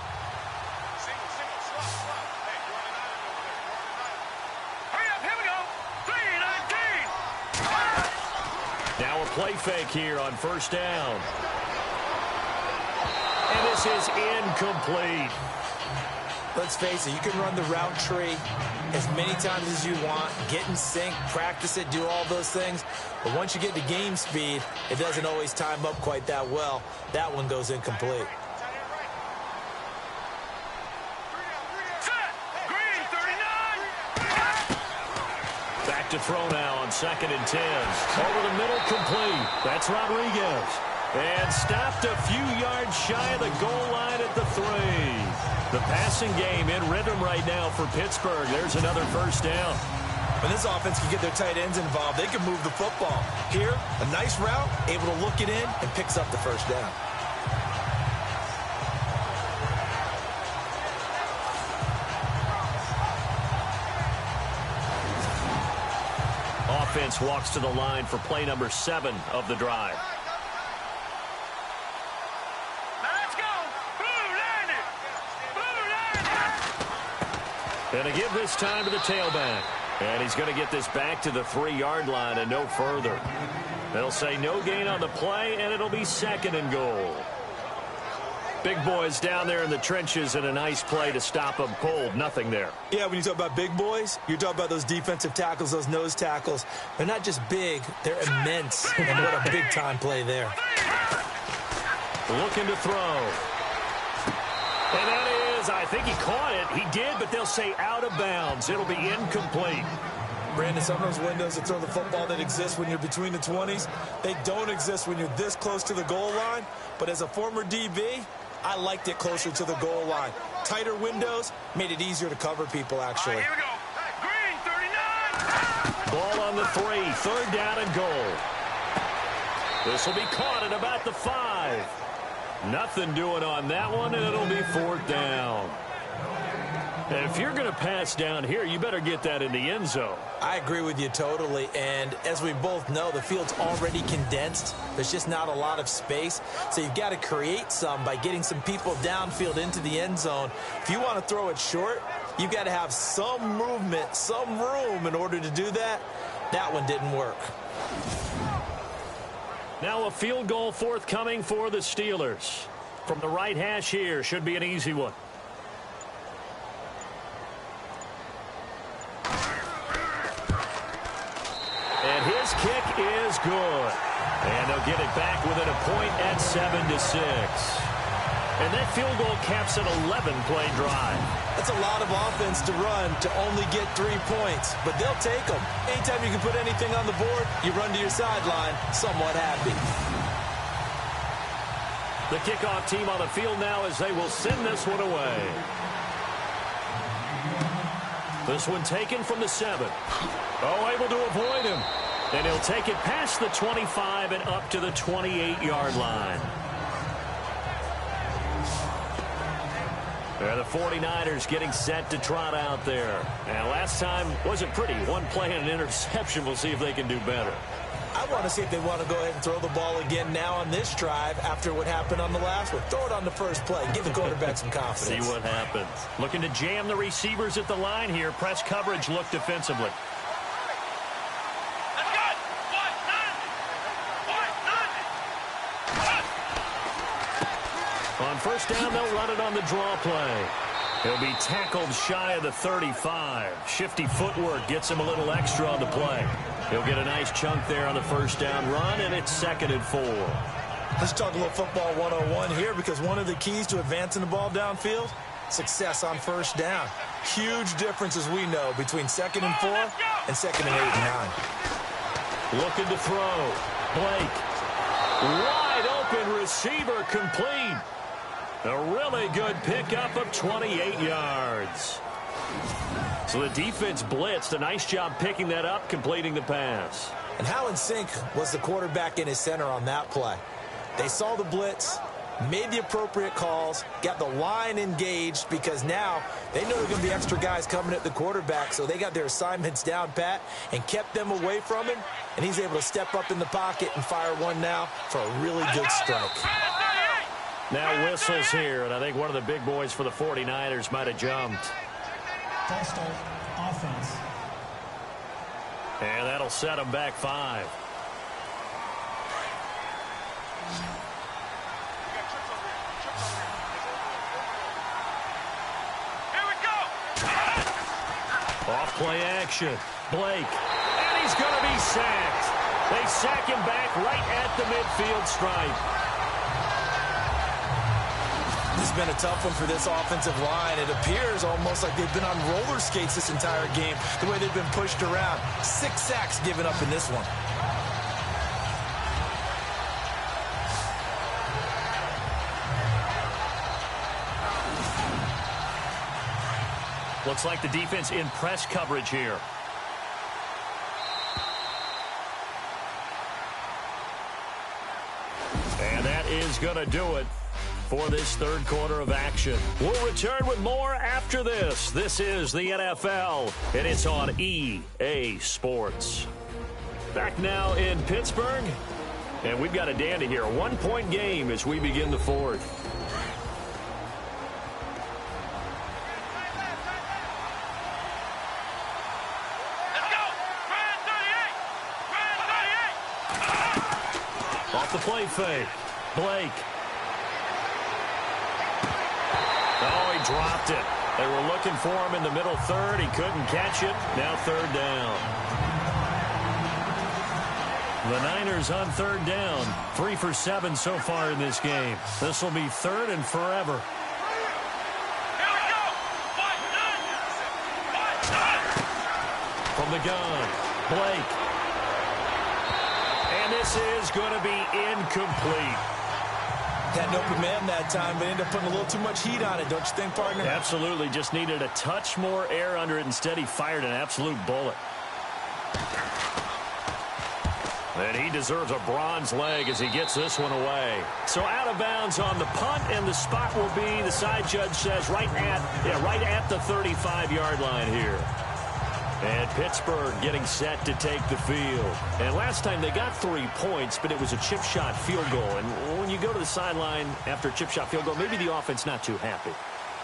Now a play fake here on 1st down. And this is incomplete. Let's face it, you can run the route tree as many times as you want, get in sync, practice it, do all those things. But once you get to game speed, it doesn't always time up quite that well. That one goes incomplete. Back to throw now on 2nd and 10. Over the middle, complete. That's Rodriguez. And stopped a few yards shy of the goal line at the 3. The passing game in rhythm right now for Pittsburgh. There's another 1st down. When this offense can get their tight ends involved, they can move the football. Here, a nice route, able to look it in, and picks up the 1st down. Offense walks to the line for play number 7 of the drive. Let's go! Blue landed! Blue landed! And to give this time to the tailback. And he's going to get this back to the 3-yard line and no further. They'll say no gain on the play, and it'll be 2nd and goal. Big boys down there in the trenches, and a nice play to stop them cold. Nothing there. Yeah, when you talk about big boys, you're talking about those defensive tackles, those nose tackles. They're not just big, they're immense. And what a big-time play there. Looking to throw. And that is, I think he caught it. He did, but they'll say out of bounds. It'll be incomplete. Brandon, some of those windows to throw the football that exist when you're between the 20s, they don't exist when you're this close to the goal line. But as a former DB, I liked it closer to the goal line. Tighter windows made it easier to cover people, actually. Here we go. Green 39! Ball on the 3. 3rd down and goal. This will be caught at about the 5. Nothing doing on that one, and it'll be 4th down. And if you're going to pass down here, you better get that in the end zone. I agree with you totally, and as we both know, the field's already condensed. There's just not a lot of space, so you've got to create some by getting some people downfield into the end zone. If you want to throw it short, you've got to have some movement, some room in order to do that. That one didn't work. Now a field goal forthcoming for the Steelers. From the right hash here, should be an easy one. And his kick is good. And they'll get it back within a point at 7-6. And that field goal caps an 11-play drive. That's a lot of offense to run to only get 3 points, but they'll take them. Anytime you can put anything on the board, you run to your sideline somewhat happy. The kickoff team on the field now as they will send this one away. This one taken from the 7. Oh, able to avoid him. And he'll take it past the 25 and up to the 28-yard line. The 49ers getting set to trot out there. And last time wasn't pretty. One play and an interception. We'll see if they can do better. I want to see if they want to go ahead and throw the ball again now on this drive after what happened on the last one. Throw it on the first play. Give the quarterback some confidence. See what happens. Looking to jam the receivers at the line here. Press coverage look defensively. On first down, they'll run it on the draw play. He'll be tackled shy of the 35. Shifty footwork gets him a little extra on the play. He'll get a nice chunk there on the first down run, and it's 2nd and 4. Let's talk a little football 101 here, because one of the keys to advancing the ball downfield, success on first down. Huge difference, as we know, between 2nd and 4 and 2nd and 8 and 9. Looking to throw. Blake. Wide open receiver complete. A really good pickup of 28 yards. So the defense blitzed. A nice job picking that up, completing the pass. And how in sync was the quarterback in his center on that play? They saw the blitz, made the appropriate calls, got the line engaged, because now they know there are going to be extra guys coming at the quarterback, so they got their assignments down pat and kept them away from him, and he's able to step up in the pocket and fire one now for a really good strike. Now whistles here, and I think one of the big boys for the 49ers might have jumped. False start, offense. And that'll set them back 5. Here we go. Off play action. Blake. And he's going to be sacked. They sack him back right at the midfield stripe. This has been a tough one for this offensive line. It appears almost like they've been on roller skates this entire game, the way they've been pushed around. 6 sacks given up in this one. Looks like the defense in press coverage here. And that is going to do it for this third quarter of action. We'll return with more after this. This is the NFL, and it's on EA Sports. Back now in Pittsburgh, and we've got a dandy here. A 1-point game as we begin the fourth. Let's go. Grand 38. Off the play fake. Blake. Oh, he dropped it. They were looking for him in the middle third. He couldn't catch it. Now third down. The Niners on third down. 3 for 7 so far in this game. This will be third and forever. Here we go. From the gun, Blake. And this is going to be incomplete. Had an open man that time, but ended up putting a little too much heat on it, don't you think, partner? Absolutely. Just needed a touch more air under it. Instead, he fired an absolute bullet. And he deserves a bronze leg as he gets this one away. So out of bounds on the punt, and the spot will be, the side judge says, right at the 35-yard line here. And Pittsburgh getting set to take the field. And last time they got 3 points, but it was a chip shot field goal. And when you go to the sideline after a chip shot field goal, maybe the offense not too happy.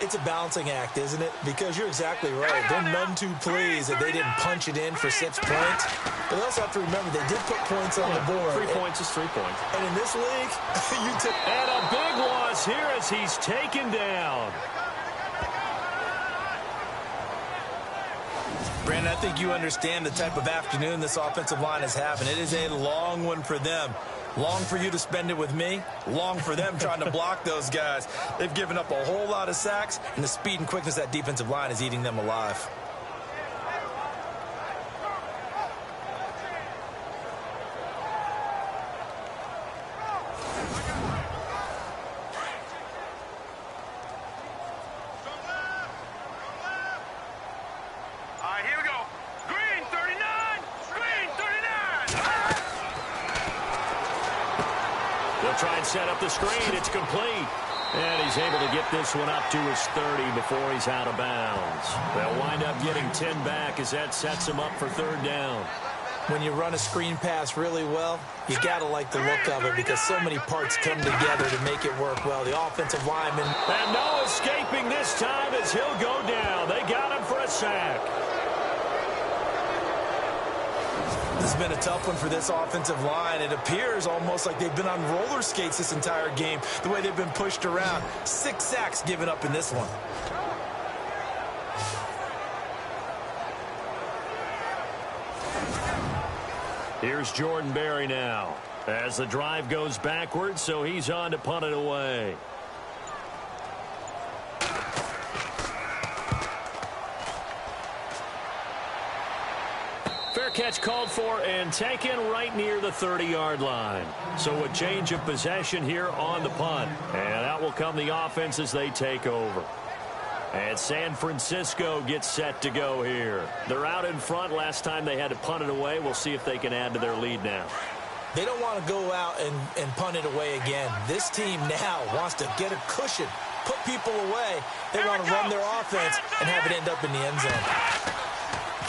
It's a balancing act, isn't it? Because you're exactly right. They're none too pleased that they didn't punch it in for 6 points. But they also have to remember they did put points on the board. 3 points is 3 points. And in this league, you take... And a big loss here as he's taken down. Brandon, I think you understand the type of afternoon this offensive line is having. It is a long one for them. Long for you to spend it with me. Long for them trying to block those guys. They've given up a whole lot of sacks, and the speed and quickness of that defensive line is eating them alive. Here we go. Green 39. Green 39. They'll try and set up the screen. It's complete. And he's able to get this one up to his 30 before he's out of bounds. They'll wind up getting 10 back as that sets him up for third down. When you run a screen pass really well, you got to like the look of it because so many parts come together to make it work well. The offensive lineman. And no escaping this time as he'll go down. They got him for a sack. This has been a tough one for this offensive line. It appears almost like they've been on roller skates this entire game, the way they've been pushed around. 6 sacks given up in this one. Here's Jordan Berry now as the drive goes backwards, so he's on to punt it away. Fair catch called for and taken right near the 30-yard line. So a change of possession here on the punt. And out will come the offense as they take over. And San Francisco gets set to go here. They're out in front. Last time they had to punt it away. We'll see if they can add to their lead now. They don't want to go out and punt it away again. This team now wants to get a cushion, put people away. They want to run their offense and have it end up in the end zone.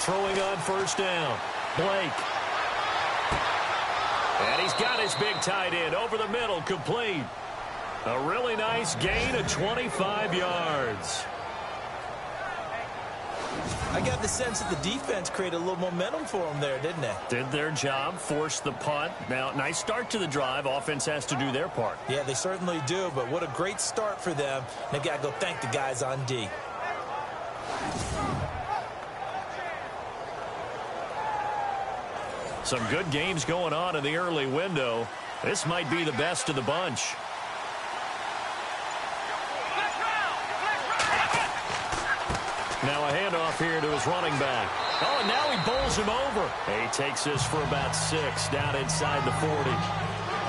Throwing on first down, Blake. And he's got his big tight end over the middle, complete. A really nice gain of 25 yards. I got the sense that the defense created a little momentum for them there, didn't they? Did their job, forced the punt. Now, nice start to the drive. Offense has to do their part. Yeah, they certainly do, but what a great start for them. They got to go thank the guys on D. Some good games going on in the early window. This might be the best of the bunch. Now a handoff here to his running back. Oh, and now he bowls him over. He takes this for about 6 down inside the 40.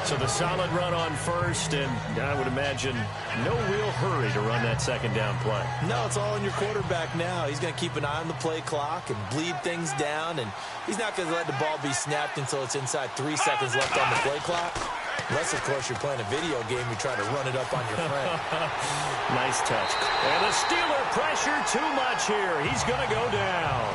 So the solid run on first, and I would imagine no real hurry to run that second down play. No, it's all on your quarterback now. He's going to keep an eye on the play clock and bleed things down, and he's not going to let the ball be snapped until it's inside 3 seconds left on the play clock. Unless, of course, you're playing a video game, you try to run it up on your friend. Nice touch. And the Steeler pressure too much here. He's going to go down.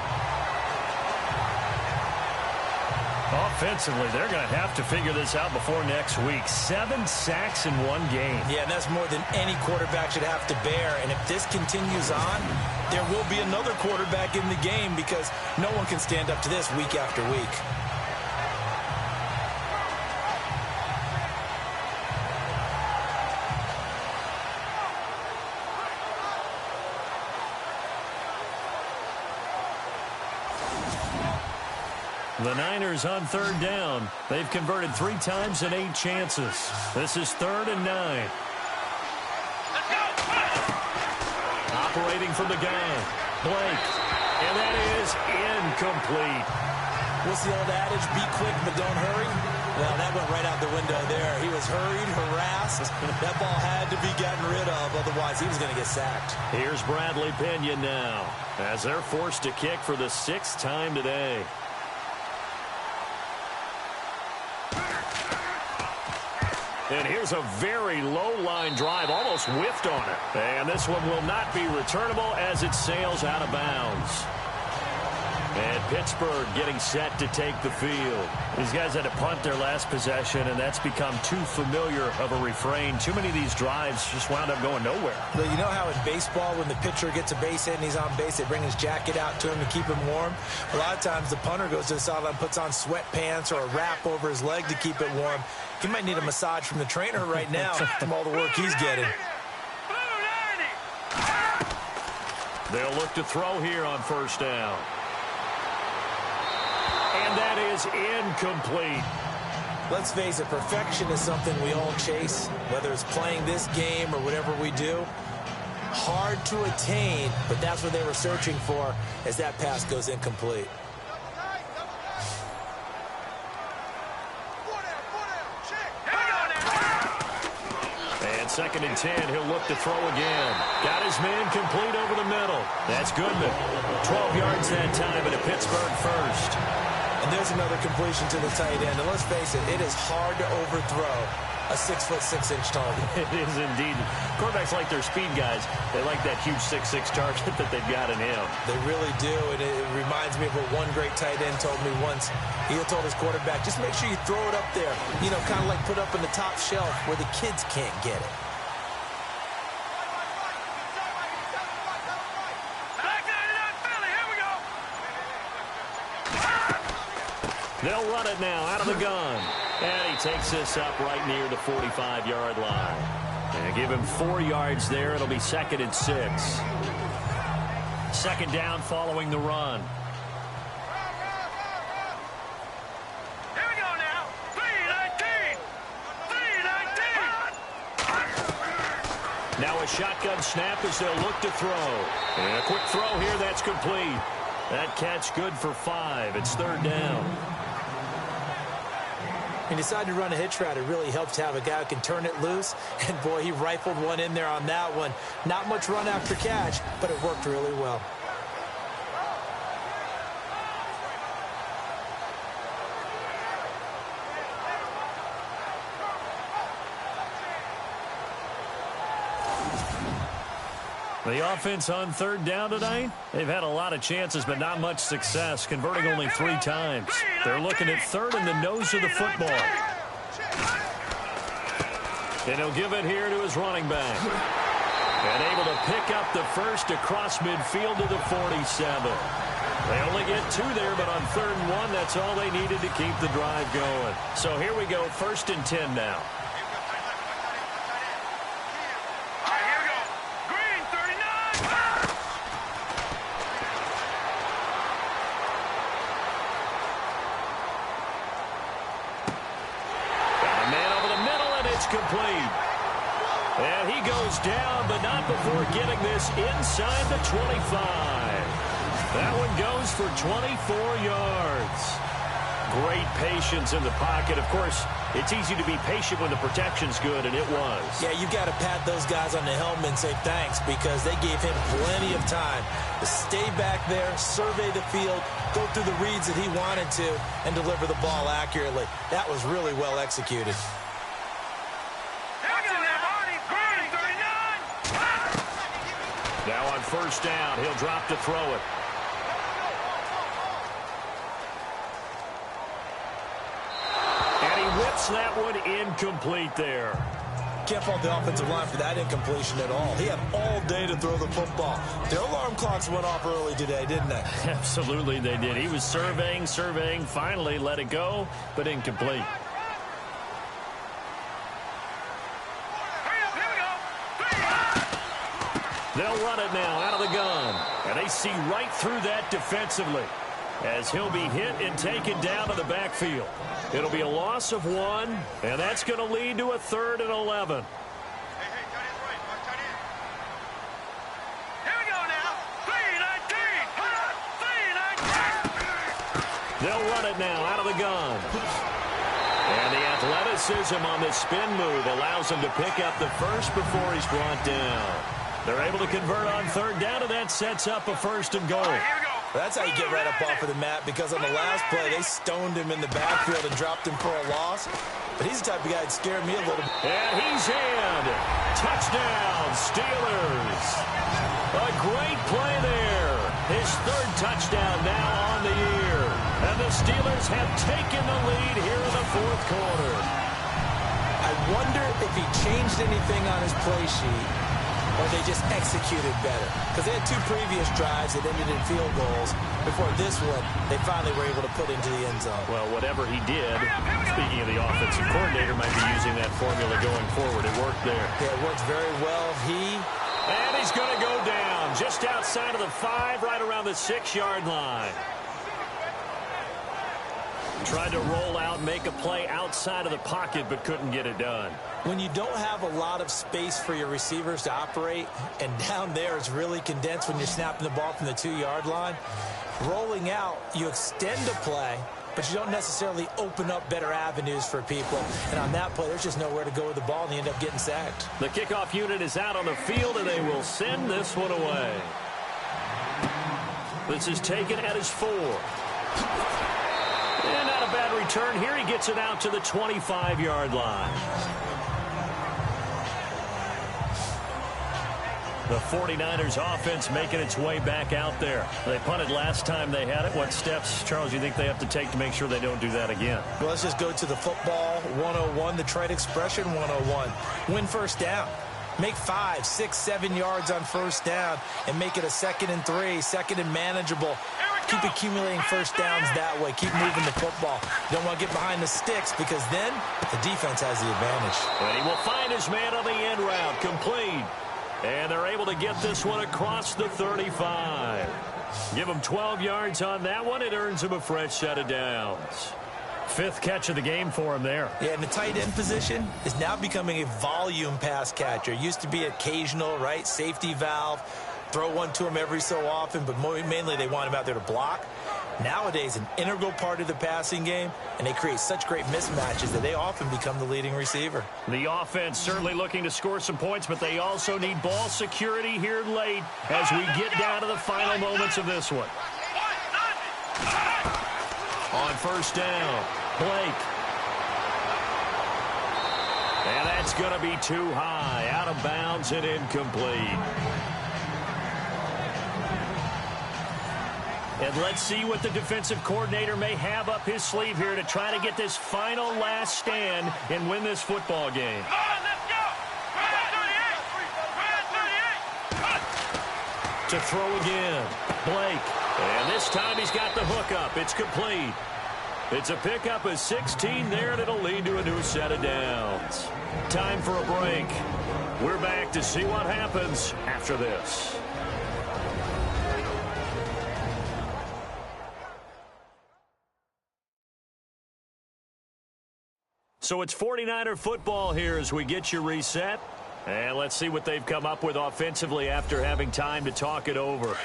Offensively, they're going to have to figure this out before next week. 7 sacks in one game. Yeah, and that's more than any quarterback should have to bear. And if this continues on, there will be another quarterback in the game because no one can stand up to this week after week. The Niners on third down. They've converted 3 times and 8 chances. This is 3rd and 9. Operating from the gun, Blake. And that is incomplete. What's the old adage? Be quick, but don't hurry. Well, that went right out the window there. He was hurried, harassed. That ball had to be gotten rid of, otherwise he was going to get sacked. Here's Bradley Pinion now as they're forced to kick for the 6th time today. And here's a very low-line drive, almost whiffed on it. And this one will not be returnable as it sails out of bounds. And Pittsburgh getting set to take the field. These guys had to punt their last possession, and that's become too familiar of a refrain. Too many of these drives just wound up going nowhere. Well, you know how in baseball, when the pitcher gets a base hit and he's on base, they bring his jacket out to him to keep him warm? A lot of times the punter goes to the sideline, puts on sweatpants or a wrap over his leg to keep it warm. He might need a massage from the trainer right now from all the work he's getting. They'll look to throw here on first down. And that is incomplete. Let's face it, perfection is something we all chase, whether it's playing this game or whatever we do. Hard to attain, but that's what they were searching for as that pass goes incomplete. And 2nd and 10, he'll look to throw again. Got his man complete over the middle. That's Goodman. 12 yards that time and a Pittsburgh first. And there's another completion to the tight end. And let's face it, it is hard to overthrow a 6'6" target. It is indeed. Quarterbacks like their speed guys. They like that huge 6'6" target that they've got in him. They really do, and it reminds me of what one great tight end told me once. He told his quarterback, just make sure you throw it up there, you know, kind of like put up in the top shelf where the kids can't get it. They'll run it now out of the gun. And he takes this up right near the 45-yard line. And give him 4 yards there. It'll be 2nd and 6. 2nd down following the run. Here we go now. 3-19. 3-19. Now a shotgun snap as they'll look to throw. And a quick throw here. That's complete. That catch good for 5. It's 3rd down. He decided to run a hitch route. It really helps to have a guy who can turn it loose. And, boy, he rifled one in there on that one. Not much run after catch, but it worked really well. The offense on 3rd down tonight, they've had a lot of chances, but not much success, converting only 3 times. They're looking at 3rd in the nose of the football. And he'll give it here to his running back. And able to pick up the first across midfield to the 47. They only get 2 there, but on 3rd and 1, that's all they needed to keep the drive going. So here we go, 1st and 10 now. Complete. And he goes down, but not before getting this inside the 25. That one goes for 24 yards. Great patience in the pocket. Of course, it's easy to be patient when the protection's good, and it was. Yeah, you got to pat those guys on the helmet and say thanks because they gave him plenty of time to stay back there, survey the field, go through the reads that he wanted to, and deliver the ball accurately. That was really well executed. Now on 1st down, he'll drop to throw it. And he whips that one incomplete there. Can't fault the offensive line for that incompletion at all. He had all day to throw the football. Their alarm clocks went off early today, didn't they? Absolutely they did. He was surveying, finally let it go, but incomplete. They'll run it now out of the gun. And they see right through that defensively as he'll be hit and taken down to the backfield. It'll be a loss of 1, and that's going to lead to a 3rd and 11. Here we go now. 3-19. They'll run it now out of the gun. And the athleticism on this spin move allows him to pick up the first before he's brought down. They're able to convert on 3rd down, and that sets up a 1st and goal. That's how you get right up off of the mat, because on the last play, they stoned him in the backfield and dropped him for a loss. But he's the type of guy that scared me a little bit. And he's in. Touchdown, Steelers. A great play there. His 3rd touchdown now on the year. And the Steelers have taken the lead here in the 4th quarter. I wonder if he changed anything on his play sheet, or they just executed better. Because they had 2 previous drives that ended in field goals. Before this one, they finally were able to put into the end zone. Well, whatever he did, speaking of the offensive coordinator, might be using that formula going forward. It worked there. Yeah, it worked very well. And he's going to go down just outside of the 5, right around the 6-yard line. Tried to roll out and make a play outside of the pocket, but couldn't get it done. When you don't have a lot of space for your receivers to operate, and down there it's really condensed when you're snapping the ball from the 2-yard line, rolling out, you extend a play, but you don't necessarily open up better avenues for people. And on that play, there's just nowhere to go with the ball, and you end up getting sacked. The kickoff unit is out on the field, and they will send this one away. This is taken at his 4. And not a bad return here. He gets it out to the 25-yard line. The 49ers offense making its way back out there. They punted last time they had it. What steps, Charles, do you think they have to take to make sure they don't do that again? Well, let's just go to the football 101, the trade expression 101. Win first down. Make 5, 6, 7 yards on first down and make it a 2nd and 3, 2nd and manageable. Keep accumulating first downs that way. Keep moving the football. You don't want to get behind the sticks because then the defense has the advantage. And he will find his man on the end route. Complete. And they're able to get this one across the 35. Give him 12 yards on that one. It earns him a fresh set of downs. 5th catch of the game for him there. Yeah, and the tight end position is now becoming a volume pass catcher. Used to be occasional, right? Safety valve. Throw one to him every so often, but mainly they want him out there to block. Nowadays, an integral part of the passing game, and they create such great mismatches that they often become the leading receiver. The offense certainly looking to score some points, but they also need ball security here late as we get down to the final moments of this one. On first down, Blake. And that's going to be too high, out of bounds and incomplete. And let's see what the defensive coordinator may have up his sleeve here to try to get this final last stand and win this football game. Come on, let's go! To throw again, Blake. And this time he's got the hook up. It's complete. It's a pickup of 16 there, and it'll lead to a new set of downs. Time for a break. We're back to see what happens after this. So it's 49er football here as we get you reset. And let's see what they've come up with offensively after having time to talk it over.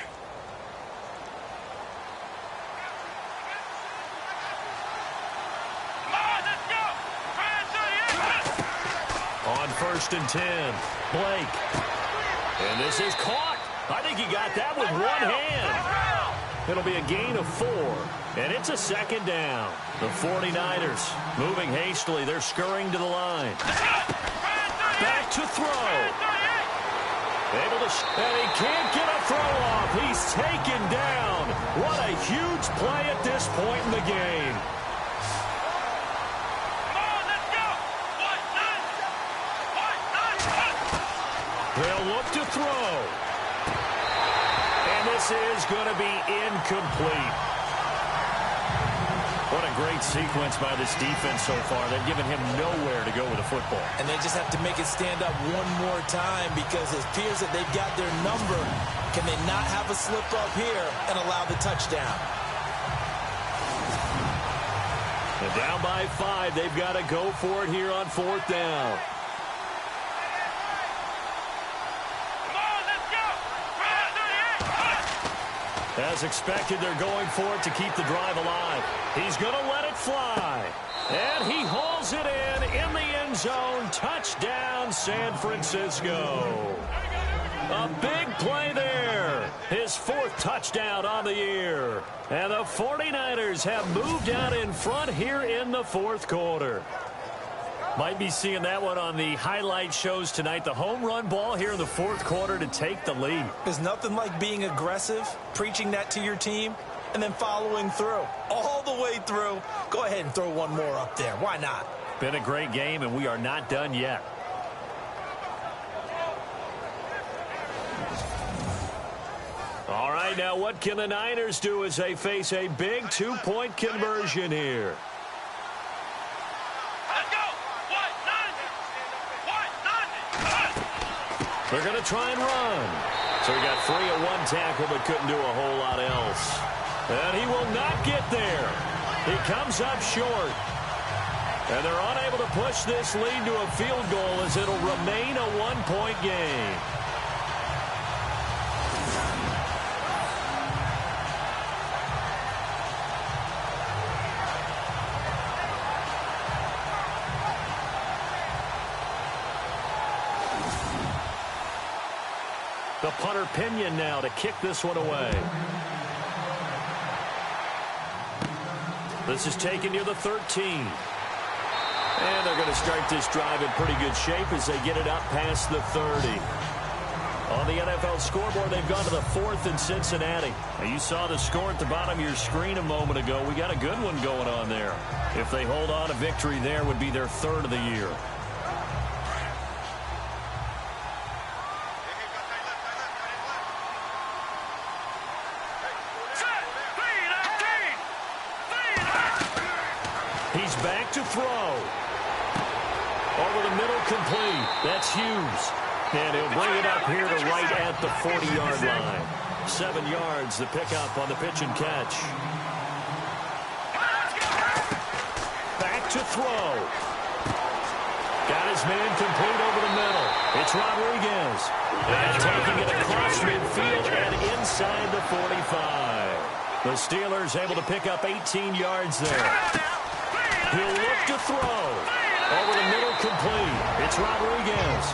On 1st and 10, Blake. And this is caught. I think he got that with one hand. It'll be a gain of 4, and it's a 2nd down. The 49ers moving hastily. They're scurrying to the line. Back to throw. Able to, and he can't get a throw off. He's taken down. What a huge play at this point in the game. They'll look to throw. And this is going to be incomplete. What a great sequence by this defense so far. They've given him nowhere to go with the football. And they just have to make it stand up one more time because it appears that they've got their number. Can they not have a slip up here and allow the touchdown? And down by 5. They've got to go for it here on 4th down. As expected, they're going for it to keep the drive alive. He's going to let it fly. And he hauls it in the end zone. Touchdown, San Francisco. A big play there. His 4th touchdown on the year. And the 49ers have moved out in front here in the 4th quarter. Might be seeing that one on the highlight shows tonight. The home run ball here in the 4th quarter to take the lead. There's nothing like being aggressive, preaching that to your team, and then following through. All the way through. Go ahead and throw one more up there. Why not? Been a great game, and we are not done yet. All right, now what can the Niners do as they face a big 2-point conversion here? They're going to try and run. So he got free of one tackle but couldn't do a whole lot else. And he will not get there. He comes up short. And they're unable to push this lead to a field goal as it'll remain a one-point game. The punter Pinion now to kick this one away. This is taken near the 13. And they're going to start this drive in pretty good shape as they get it up past the 30. On the NFL scoreboard, they've gone to the 4th in Cincinnati. Now, you saw the score at the bottom of your screen a moment ago. We got a good one going on there. If they hold on, a victory there would be their 3rd of the year. He's back to throw. Over the middle, complete. That's Hughes. And he'll bring it up here to right at the 40-yard line. 7 yards, the pickup on the pitch and catch. Back to throw. Got his man complete over the middle. It's Rodriguez. And taking it across midfield and inside the 45. The Steelers able to pick up 18 yards there. He'll look to throw. Over the middle, complete. It's Rodriguez.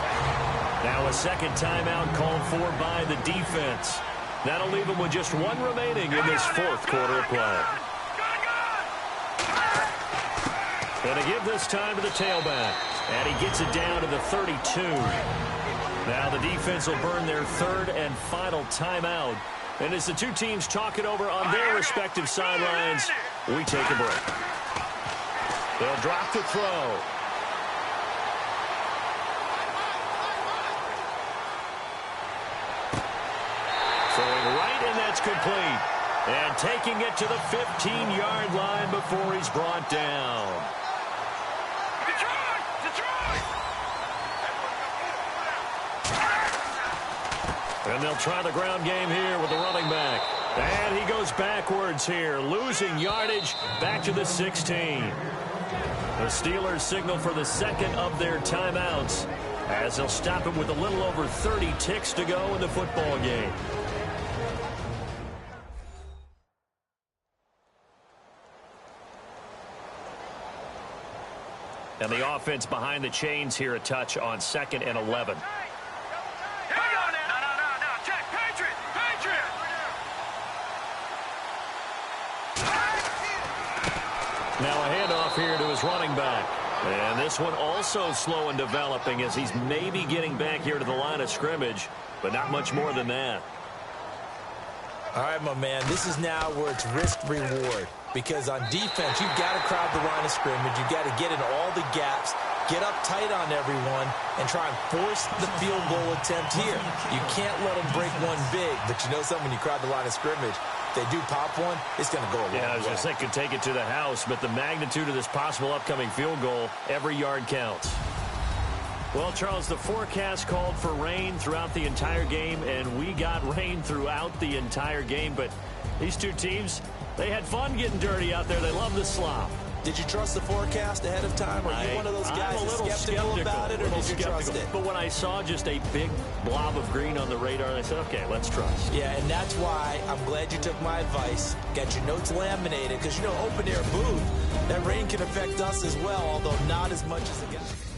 Now a second timeout called for by the defense. That'll leave him with just 1 remaining in this 4th quarter of play. And to give this time to the tailback. And he gets it down to the 32. Now the defense will burn their 3rd and final timeout. And as the two teams talk it over on their respective sidelines, we take a break. They'll drop to throw. Throwing right, and that's complete. And taking it to the 15-yard line before he's brought down. And they'll try the ground game here with the running back. And he goes backwards here, losing yardage back to the 16. The Steelers signal for the 2nd of their timeouts as they'll stop it with a little over 30 ticks to go in the football game. And the offense behind the chains here a touch on 2nd and 11. Now a handoff here to his running back. And this one also slow in developing as he's maybe getting back here to the line of scrimmage, but not much more than that. All right, my man, this is now where it's risk-reward. Because on defense, you've got to crowd the line of scrimmage. You've got to get in all the gaps, get up tight on everyone, and try and force the field goal attempt here. You can't let them break one big, but you know something, when you crowd the line of scrimmage, if they do pop one, it's going to go a long way. Yeah, I was just thinking take it to the house, but the magnitude of this possible upcoming field goal, every yard counts. Well, Charles, the forecast called for rain throughout the entire game, and we got rain throughout the entire game. But these two teams, they had fun getting dirty out there. They love the slop. Did you trust the forecast ahead of time? Are you one of those guys that's skeptical about it, or did you trust it? But when I saw just a big blob of green on the radar, I said, okay, let's trust. Yeah, and that's why I'm glad you took my advice. Got your notes laminated, because, you know, open-air booth, that rain can affect us as well, although not as much as it gets.